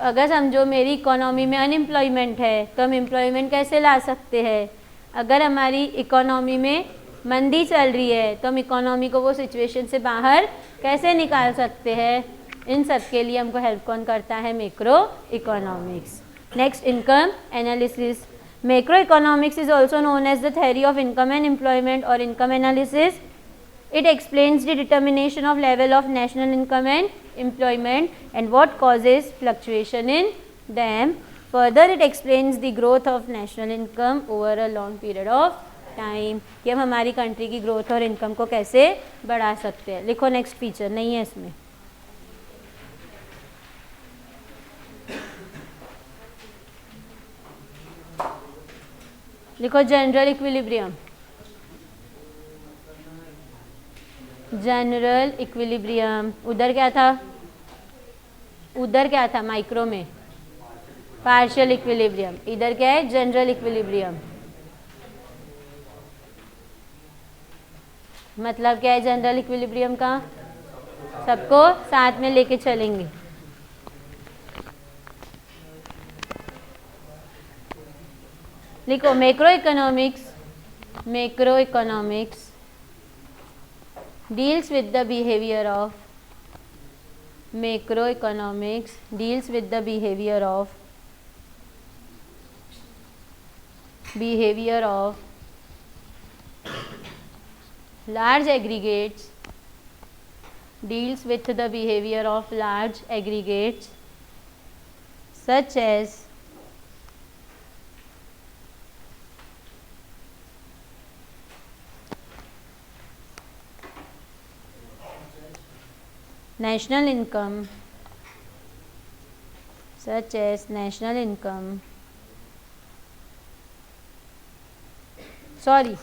अगर समझो मेरी economy में unemployment है तो हम एम्प्लॉयमेंट कैसे ला सकते हैं? अगर हमारी इकोनॉमी में मंदी चल रही है तो हम इकोनॉमी को वो सिचुएशन से बाहर कैसे निकाल सकते हैं? इन सब के लिए हमको हेल्प कौन करता है? Macro economics. Next, income analysis. Macro economics is also known as the theory of income and employment और income analysis. It explains the determination of level of national income and employment and what causes fluctuation in them. Further, it explains the growth of national income over a long period of time, कि हम हमारी country की growth और income को कैसे बढ़ा सकते हैं. लिखो नेक्स्ट फीचर, नहीं है इसमें. लिखो जनरल इक्विलिब्रियम. General equilibrium. उधर क्या था? उधर क्या था माइक्रो में? Partial equilibrium. इधर क्या है? General equilibrium. मतलब क्या है जनरल इक्विलिब्रियम का? सबको साथ में लेके चलेंगे. लिखो macro economics. Macro economics deals with the behavior of. Macroeconomics deals with the behavior of large aggregates. Deals with the behavior of large aggregates such as national income, such as national income. Sorry,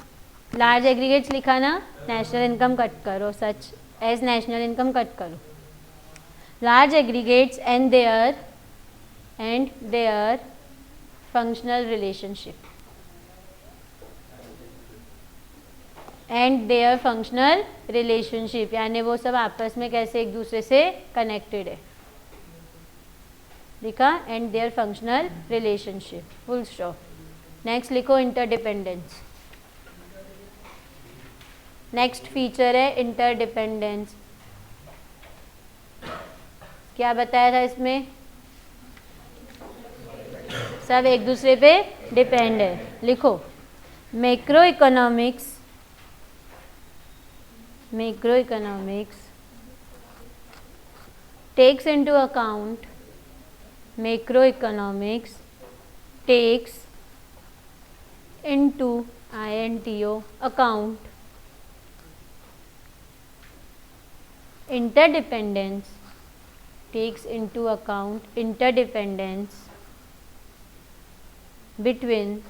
large aggregates लिखा ना, national income cut करो. Such as national income cut करो. Large aggregates and their functional relationship. And their functional relationship यानी वो सब आपस में कैसे एक दूसरे से कनेक्टेड है. लिखा and their functional relationship, full stop. Next लिखो इंटरडिपेंडेंस. नेक्स्ट फीचर है इंटरडिपेंडेंस. क्या बताया था इसमें? सब एक दूसरे पे डिपेंड है. लिखो macro economics takes into account macroeconomics takes into account interdependence. Takes into account interdependence between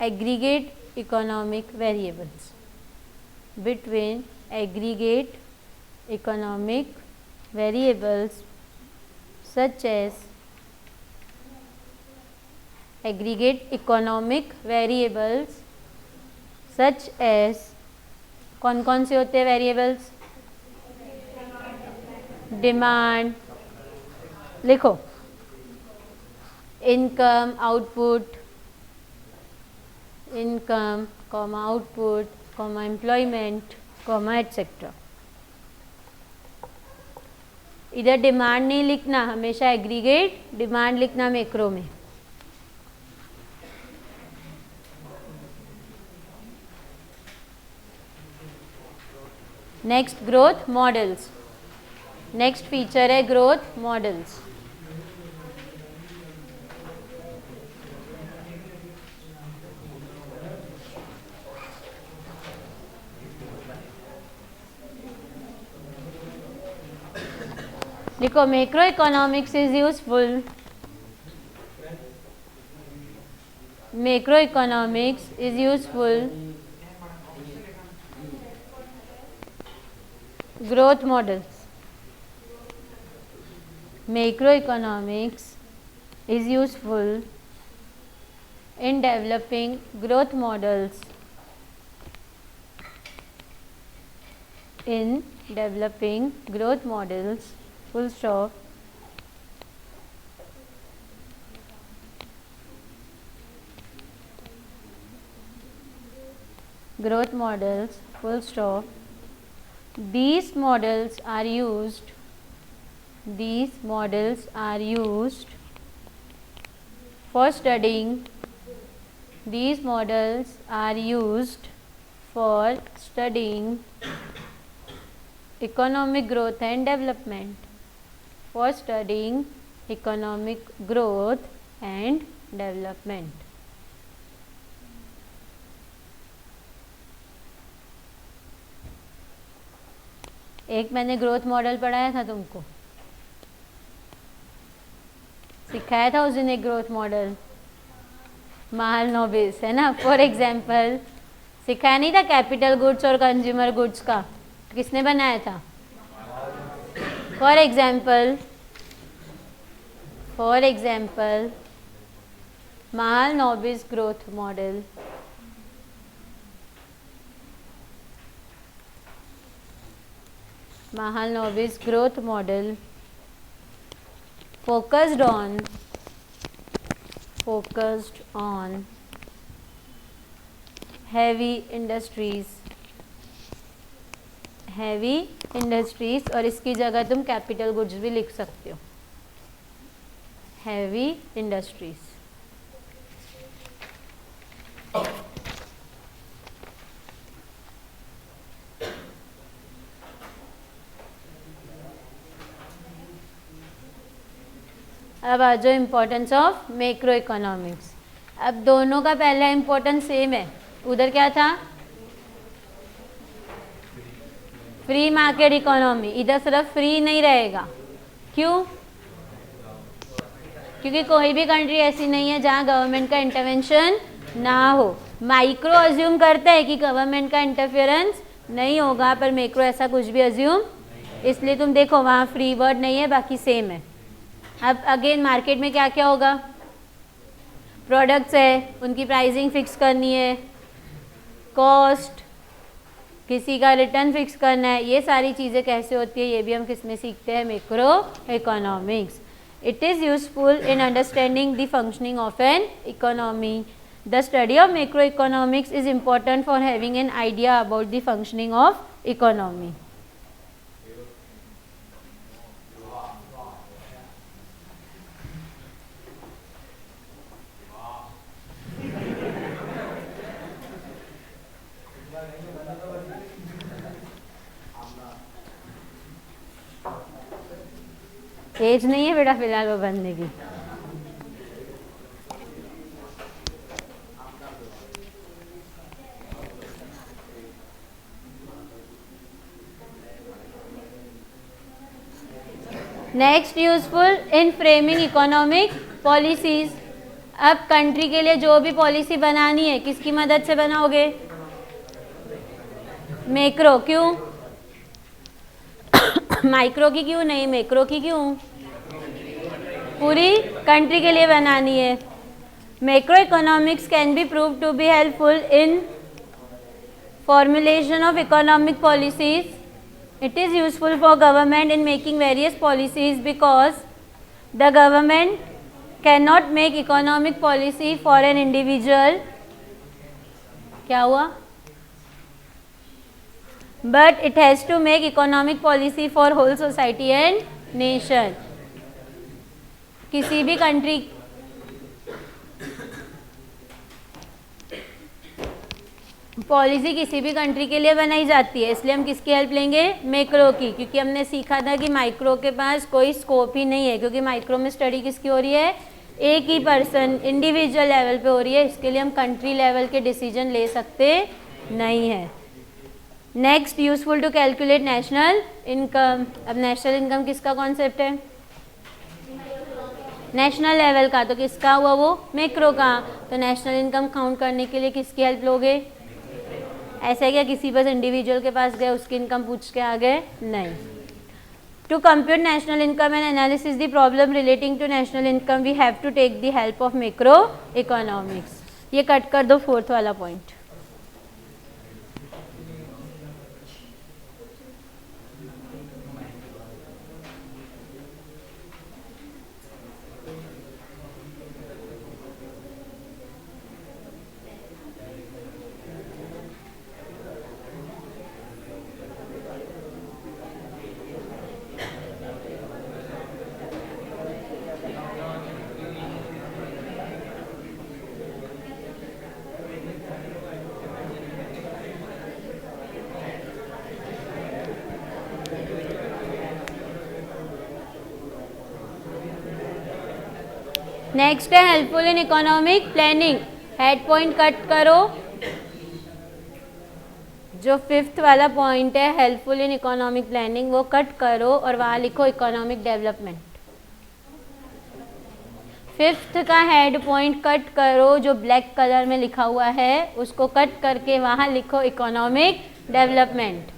aggregate economic variables. Between aggregate economic variables such as कौन कौन से होते हैं वेरिएबल्स? डिमांड. लिखो income, output, income comma output comma employment comma etcetera. इधर demand नहीं लिखना, हमेशा एग्रीगेट डिमांड लिखना मैक्रो में. Next growth models. Next feature है ग्रोथ मॉडल्स. लिखो macro economics is useful. Macro economics is useful. Growth models. Macro economics is useful in developing growth models. In developing growth models, full stop. Growth models, full stop. These models are used for studying. These models are used for studying economic growth and development. For studying economic growth and development. एक मैंने growth model पढ़ाया था तुमको, सिखाया था उस दिन एक ग्रोथ मॉडल, महालनोबिस है ना. फॉर एग्जाम्पल सिखाया नहीं था कैपिटल गुड्स और कंज्यूमर गुड्स का, किसने बनाया था? For example Mahalanobis growth model. Mahalanobis growth model focused on heavy industries और इसकी जगह तुम कैपिटल गुड्स भी लिख सकते हो, heavy industries. अब आ जाओ इम्पोर्टेंस ऑफ मैक्रो इकोनॉमिक्स. अब दोनों का पहला इम्पोर्टेंस सेम है. उधर क्या था? Free market economy. इधर सिर्फ फ्री नहीं रहेगा. क्यों? क्योंकि कोई भी कंट्री ऐसी नहीं है जहाँ गवर्नमेंट का इंटरवेंशन ना हो. माइक्रो अज्यूम करता है कि गवर्नमेंट का इंटरफेरेंस नहीं होगा, पर मैक्रो ऐसा कुछ भी अज्यूम, इसलिए तुम देखो वहाँ फ्री वर्ड नहीं है, बाकी सेम है. अब अगेन मार्केट में क्या क्या होगा? प्रोडक्ट्स है, उनकी प्राइसिंग फिक्स करनी है, कॉस्ट, किसी का रिटर्न फिक्स करना है. ये सारी चीज़ें कैसे होती है ये भी हम किस में सीखते हैं? Macro economics. It is useful in understanding the functioning of an economy. The study of macro economics is important for having an idea about the functioning of economy. Age नहीं है बेटा फिलहाल वो बनने की. Next useful in framing economic policies. अब country के लिए जो भी पॉलिसी बनानी है किसकी मदद से बनाओगे? मैक्रो. क्यों? माइक्रो की क्यों नहीं, मैक्रो की क्यों? पूरी कंट्री के लिए बनानी है. Macro economics can be prove to be helpful in formulation of economic policies. It is useful for government in making various policies because the government cannot make economic policy for an individual. क्या हुआ? But it has to make economic policy for whole society and nation. किसी भी country policy किसी भी country के लिए बनाई जाती है, इसलिए हम किसकी हेल्प लेंगे? मैक्रो की. क्योंकि हमने सीखा था कि माइक्रो के पास कोई स्कोप ही नहीं है, क्योंकि माइक्रो में स्टडी किसकी हो रही है? एक ही पर्सन इंडिविजुअल लेवल पे हो रही है. इसके लिए हम कंट्री लेवल के डिसीजन ले सकते नहीं है. Next useful to calculate national income. अब नेशनल इनकम किसका कॉन्सेप्ट है? नेशनल लेवल का. तो किसका हुआ वो? मैक्रो का. तो नेशनल इनकम काउंट करने के लिए किसकी हेल्प लोगे? ऐसा क्या किसी बस इंडिविजुअल के पास गए उसकी इनकम पूछ के आ गए? नहीं. To compute national income and analysis the problem relating to national income we have to take the help of macro economics. ये कट कर दो फोर्थ वाला पॉइंट. नेक्स्ट है helpful in economic planning, head point cut करो, जो 5th वाला point है helpful in economic planning वो कट करो और वहाँ लिखो इकोनॉमिक डेवलपमेंट। 5th का हेड पॉइंट कट करो, जो ब्लैक कलर में लिखा हुआ है उसको कट करके वहाँ लिखो इकोनॉमिक डेवलपमेंट।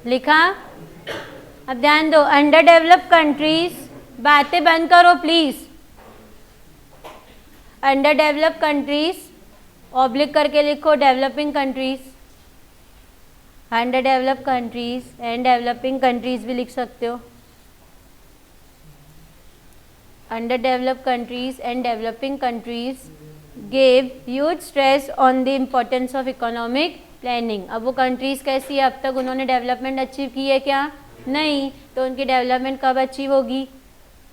लिखा? अब ध्यान दो, अंडर डेवलप्ड कंट्रीज, बातें बंद करो please. Under developed countries oblique करके लिखो developing countries, under developed countries and developing countries भी लिख सकते हो। Under developed countries and developing countries gave huge stress on the importance of economic planning. अब वो कंट्रीज़ कैसी है, अब तक उन्होंने डेवलपमेंट अचीव की है क्या? नहीं। तो उनकी डेवलपमेंट कब अचीव होगी?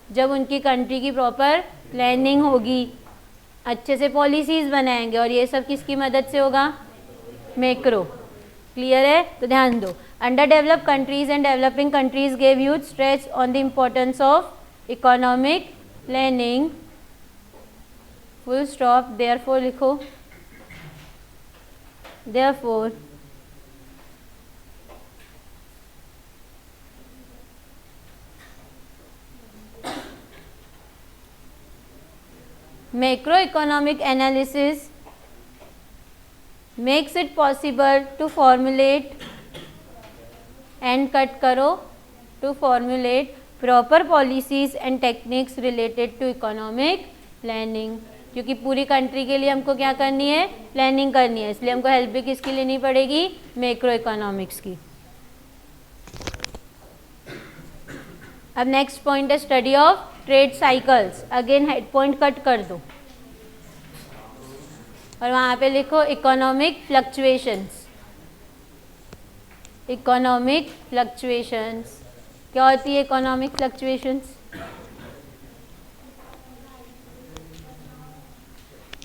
जब उनकी कंट्री की प्रॉपर प्लानिंग होगी, अच्छे से पॉलिसीज़ बनाएंगे, और ये सब किसकी मदद से होगा? मैक्रो। क्लियर है? तो ध्यान दो, under developed countries and developing countries gave huge stress on the importance of economic planning, full stop, therefore लिखो, therefore macroeconomic analysis makes it possible to formulate and cut करो to formulate proper policies and techniques related to economic planning। क्योंकि पूरी country के लिए हमको क्या करनी है? प्लानिंग करनी है, इसलिए हमको हेल्प भी किसकी लेनी पड़ेगी? मैक्रो इकोनॉमिक्स की। अब नेक्स्ट पॉइंट है study of trade cycles. Again head point cut कर दो और वहाँ पे लिखो इकोनॉमिक फ्लक्चुएशंस। इकोनॉमिक फ्लक्चुएशंस क्या होती है? इकोनॉमिक फ्लक्चुएशंस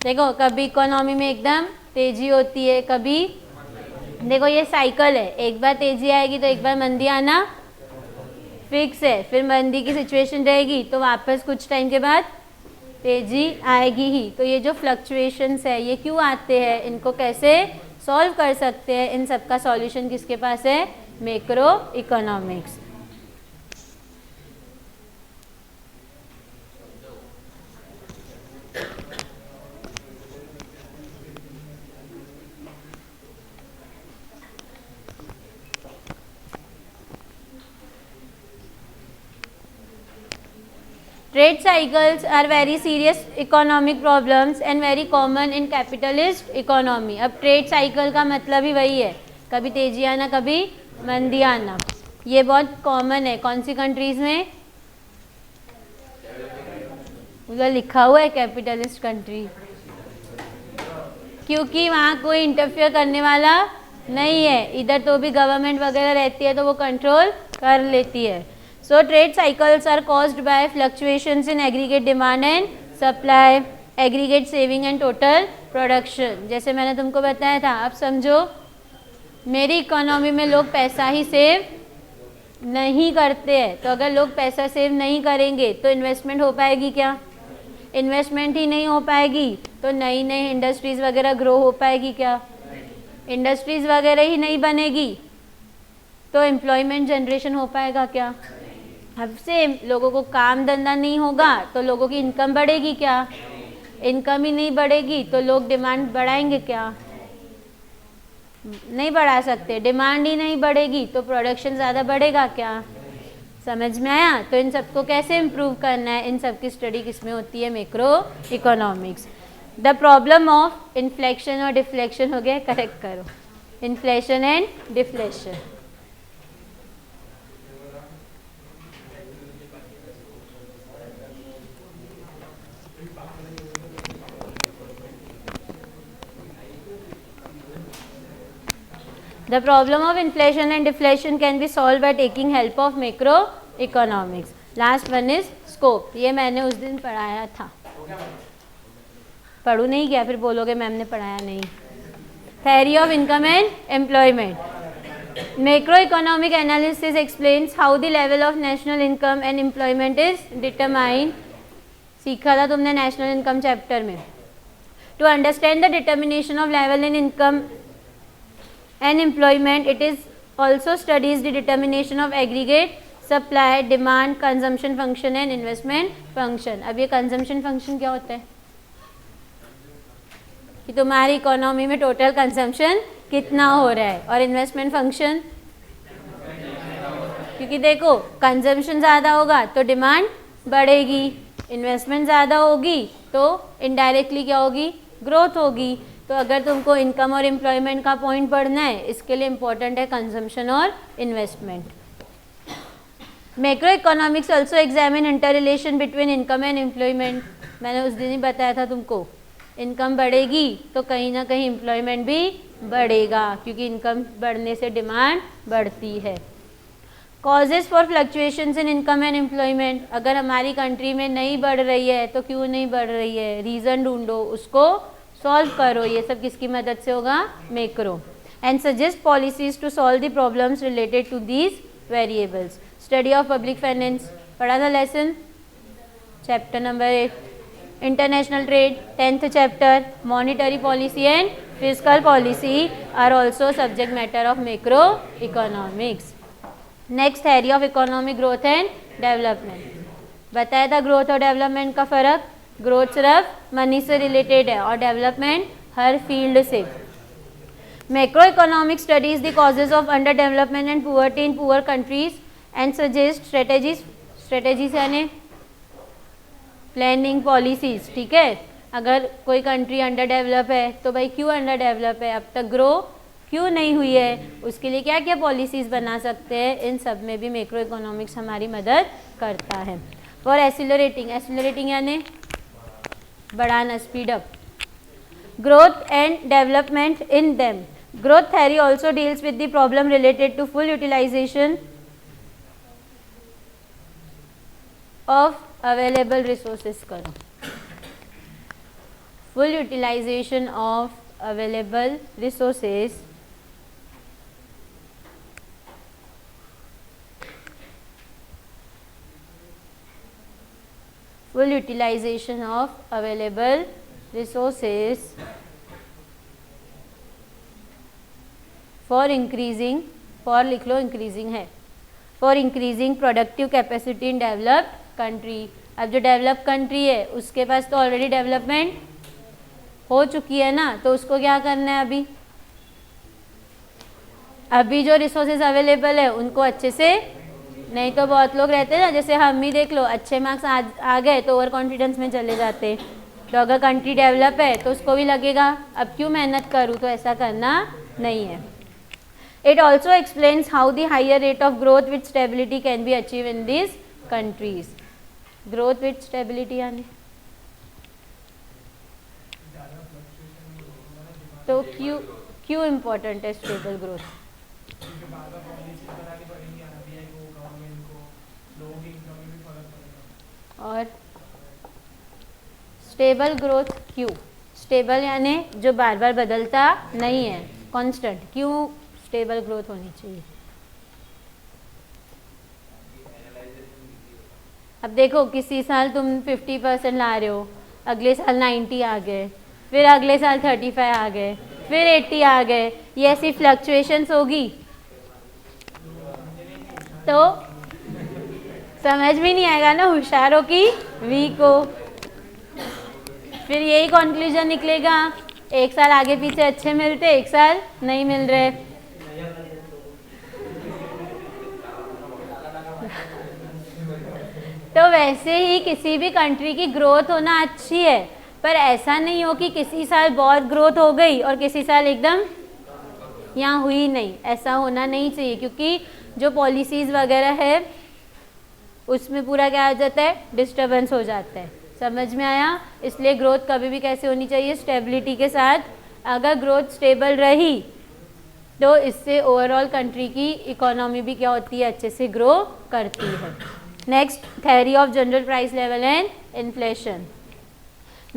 देखो, कभी इकोनॉमी में एकदम तेजी होती है, कभी देखो ये साइकिल है, एक बार तेजी आएगी तो एक बार मंदी आना फिक्स है, फिर मंदी की सिचुएशन रहेगी तो वापस कुछ टाइम के बाद तेजी आएगी ही। तो ये जो फ्लक्चुएशंस है ये क्यों आते हैं, इनको कैसे सॉल्व कर सकते हैं, इन सब का सॉल्यूशन किसके पास है? Macro economics. Trade cycles are very serious economic problems and very common in capitalist economy। अब ट्रेड साइकिल का मतलब ही वही है, कभी तेजी आना कभी मंदी आना। ये बहुत कॉमन है कौन सी कंट्रीज में? उधर लिखा हुआ है कैपिटलिस्ट कंट्री, क्योंकि वहाँ कोई इंटरफेयर करने वाला नहीं है। इधर तो भी गवर्नमेंट वगैरह रहती है तो वो कंट्रोल कर लेती है। So trade cycles are caused by fluctuations in aggregate demand and supply, aggregate saving and total production। जैसे मैंने तुमको बताया था, अब समझो मेरी इकोनॉमी में लोग पैसा ही सेव नहीं करते हैं, तो अगर लोग पैसा सेव नहीं करेंगे तो इन्वेस्टमेंट हो पाएगी क्या? इन्वेस्टमेंट ही नहीं हो पाएगी तो नई नई इंडस्ट्रीज़ वगैरह ग्रो हो पाएगी क्या? इंडस्ट्रीज़ वगैरह ही नहीं बनेगी तो एम्प्लॉयमेंट जनरेशन हो पाएगा क्या? अब से लोगों को काम धंधा नहीं होगा तो लोगों की इनकम बढ़ेगी क्या? इनकम ही नहीं बढ़ेगी तो लोग डिमांड बढ़ाएंगे क्या? नहीं बढ़ा सकते। डिमांड ही नहीं बढ़ेगी तो प्रोडक्शन ज़्यादा बढ़ेगा क्या? समझ में आया? तो इन सबको कैसे इम्प्रूव करना है, इन सब की स्टडी किस में होती है? Macro economics. The problem of inflection और डिफ्लेक्शन हो गया, करेक्ट करो, inflation and deflation. The problem of inflation and deflation can be solve by taking help of macro economics. Last one is scope. ये मैंने उस दिन पढ़ाया था. पढ़ू नहीं क्या फिर बोलोगे मैम ने पढ़ाया नहीं. Theory of income and employment. Macroeconomic analysis explains how the level of national income and employment is determined. सीखा था तुमने नेशनल इनकम चैप्टर में. To understand the determination of level in income and employment, it is also studies the determination of aggregate supply, demand, consumption function and investment function. अब ये consumption function क्या होता है कि तुम्हारी इकोनॉमी में total consumption कितना हो रहा है, और इन्वेस्टमेंट फंक्शन क्योंकि देखो कंजम्पशन ज़्यादा होगा तो डिमांड बढ़ेगी, इन्वेस्टमेंट ज़्यादा होगी तो इनडायरेक्टली क्या होगी, ग्रोथ होगी. तो अगर तुमको इनकम और एम्प्लॉयमेंट का पॉइंट पढ़ना है इसके लिए इम्पोर्टेंट है कंजम्पशन और investment. Macro economics also examine inter relation between income and employment. मैंने उस दिन ही बताया था तुमको, इनकम बढ़ेगी तो कहीं ना कहीं एम्प्लॉयमेंट भी बढ़ेगा क्योंकि इनकम बढ़ने से डिमांड बढ़ती है. Causes for fluctuations in income and employment. अगर हमारी कंट्री में नहीं बढ़ रही है तो क्यों नहीं बढ़ रही है, रीज़न ढूंढो, उसको सॉल्व करो. ये सब किसकी मदद से होगा, macro. And suggest policies to solve the problems related to these variables. Study of public finance पढ़ा था lesson chapter number 8. International trade 10th chapter. Monetary policy and fiscal policy are also subject matter of macroeconomics. Next theory of economic growth and development. बताया था growth और development का फ़र्क. Growth सिर्फ money से related है और डेवलपमेंट हर field से. Macro economic studies the causes of under development and poverty in poor countries and suggest strategies यानी प्लानिंग पॉलिसीज़. ठीक है, अगर कोई कंट्री अंडर डेवलप है तो भाई क्यों अंडर डेवलप है, अब तक ग्रो क्यों नहीं हुई है, उसके लिए क्या क्या पॉलिसीज़ बना सकते हैं. इन सब में भी मैक्रो इकोनॉमिक्स हमारी मदद करता है. फॉर एसिलरेटिंग यानी बढ़ाना, speed up growth and development in them. Growth theory also deals with the problem related to full utilization of available resources. करो full utilization of available resources full utilization of available resources for increasing, for लिख लो increasing है, for increasing productive capacity in developed country. अब जो develop country है उसके पास तो already development हो चुकी है ना, तो उसको क्या करना है, अभी जो रिसोर्सेज अवेलेबल है उनको अच्छे से, नहीं तो बहुत लोग रहते हैं ना, जैसे हम ही देख लो, अच्छे मार्क्स आ गए तो ओवर कॉन्फिडेंस में चले जाते. तो अगर कंट्री डेवलप है तो उसको भी लगेगा अब क्यों मेहनत करूँ, तो ऐसा करना नहीं है. It also explains how the higher rate of growth with stability can be achieve in this countries. Growth with stability यानी तो क्यों इम्पोर्टेंट है स्टेबल ग्रोथ. और स्टेबल ग्रोथ क्यों, स्टेबल यानी जो बार बार बदलता नहीं है, कांस्टेंट. क्यों स्टेबल ग्रोथ होनी चाहिए. अब देखो किसी साल तुम 50% ला रहे हो, अगले साल 90 आ गए, फिर अगले साल 35 आ गए, फिर 80 आ गए, ये ऐसी फ्लक्चुएशंस होगी तो समझ में नहीं आएगा ना, होशियार हो कि वीक हो. फिर यही कंक्लूजन निकलेगा, एक साल आगे पीछे अच्छे मिलते, एक साल नहीं मिल रहे. तो वैसे ही किसी भी कंट्री की ग्रोथ होना अच्छी है, पर ऐसा नहीं हो कि किसी साल बहुत ग्रोथ हो गई और किसी साल एकदम यहाँ हुई नहीं. ऐसा होना नहीं चाहिए क्योंकि जो पॉलिसीज़ वगैरह है उसमें पूरा क्या आ जाता है, डिस्टर्बेंस हो जाता है. समझ में आया. इसलिए ग्रोथ कभी भी कैसे होनी चाहिए, स्टेबिलिटी के साथ. अगर ग्रोथ स्टेबल रही तो इससे ओवरऑल कंट्री की इकोनॉमी भी क्या होती है, अच्छे से ग्रो करती है। Next, theory of general price level and inflation.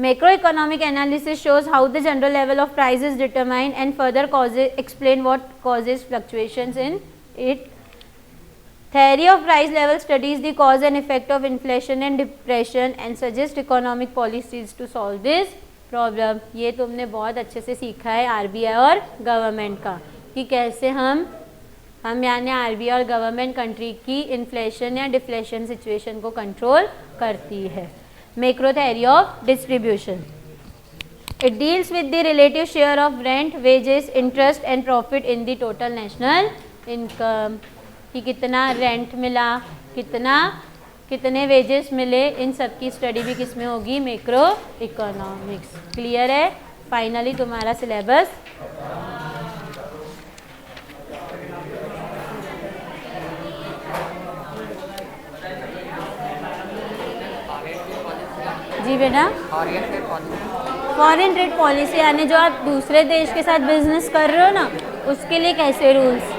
Macroeconomic analysis shows how the general level of price is determined and further explain what causes fluctuations in it. Theory of price level studies the cause and effect of inflation and depression and suggest economic policies to solve this problem. ये तुमने बहुत अच्छे से सीखा है RBI और government का कि कैसे हम यानी RBI और गवर्नमेंट कंट्री की इन्फ्लेशन या डिफ्लेशन सिचुएशन को कंट्रोल करती है। Macro theory of distribution. It deals with the relative share of rent, wages, interest and profit in the total national income. कि कितना रेंट मिला, कितने वेजेस मिले, इन सब की स्टडी भी किस में होगी, मैक्रो इकोनॉमिक्स। क्लियर है? फाइनली तुम्हारा सिलेबस जी बेटा। फॉरेन ट्रेड पॉलिसी यानी जो आप दूसरे देश के साथ बिजनेस कर रहे हो ना, उसके लिए कैसे रूल्स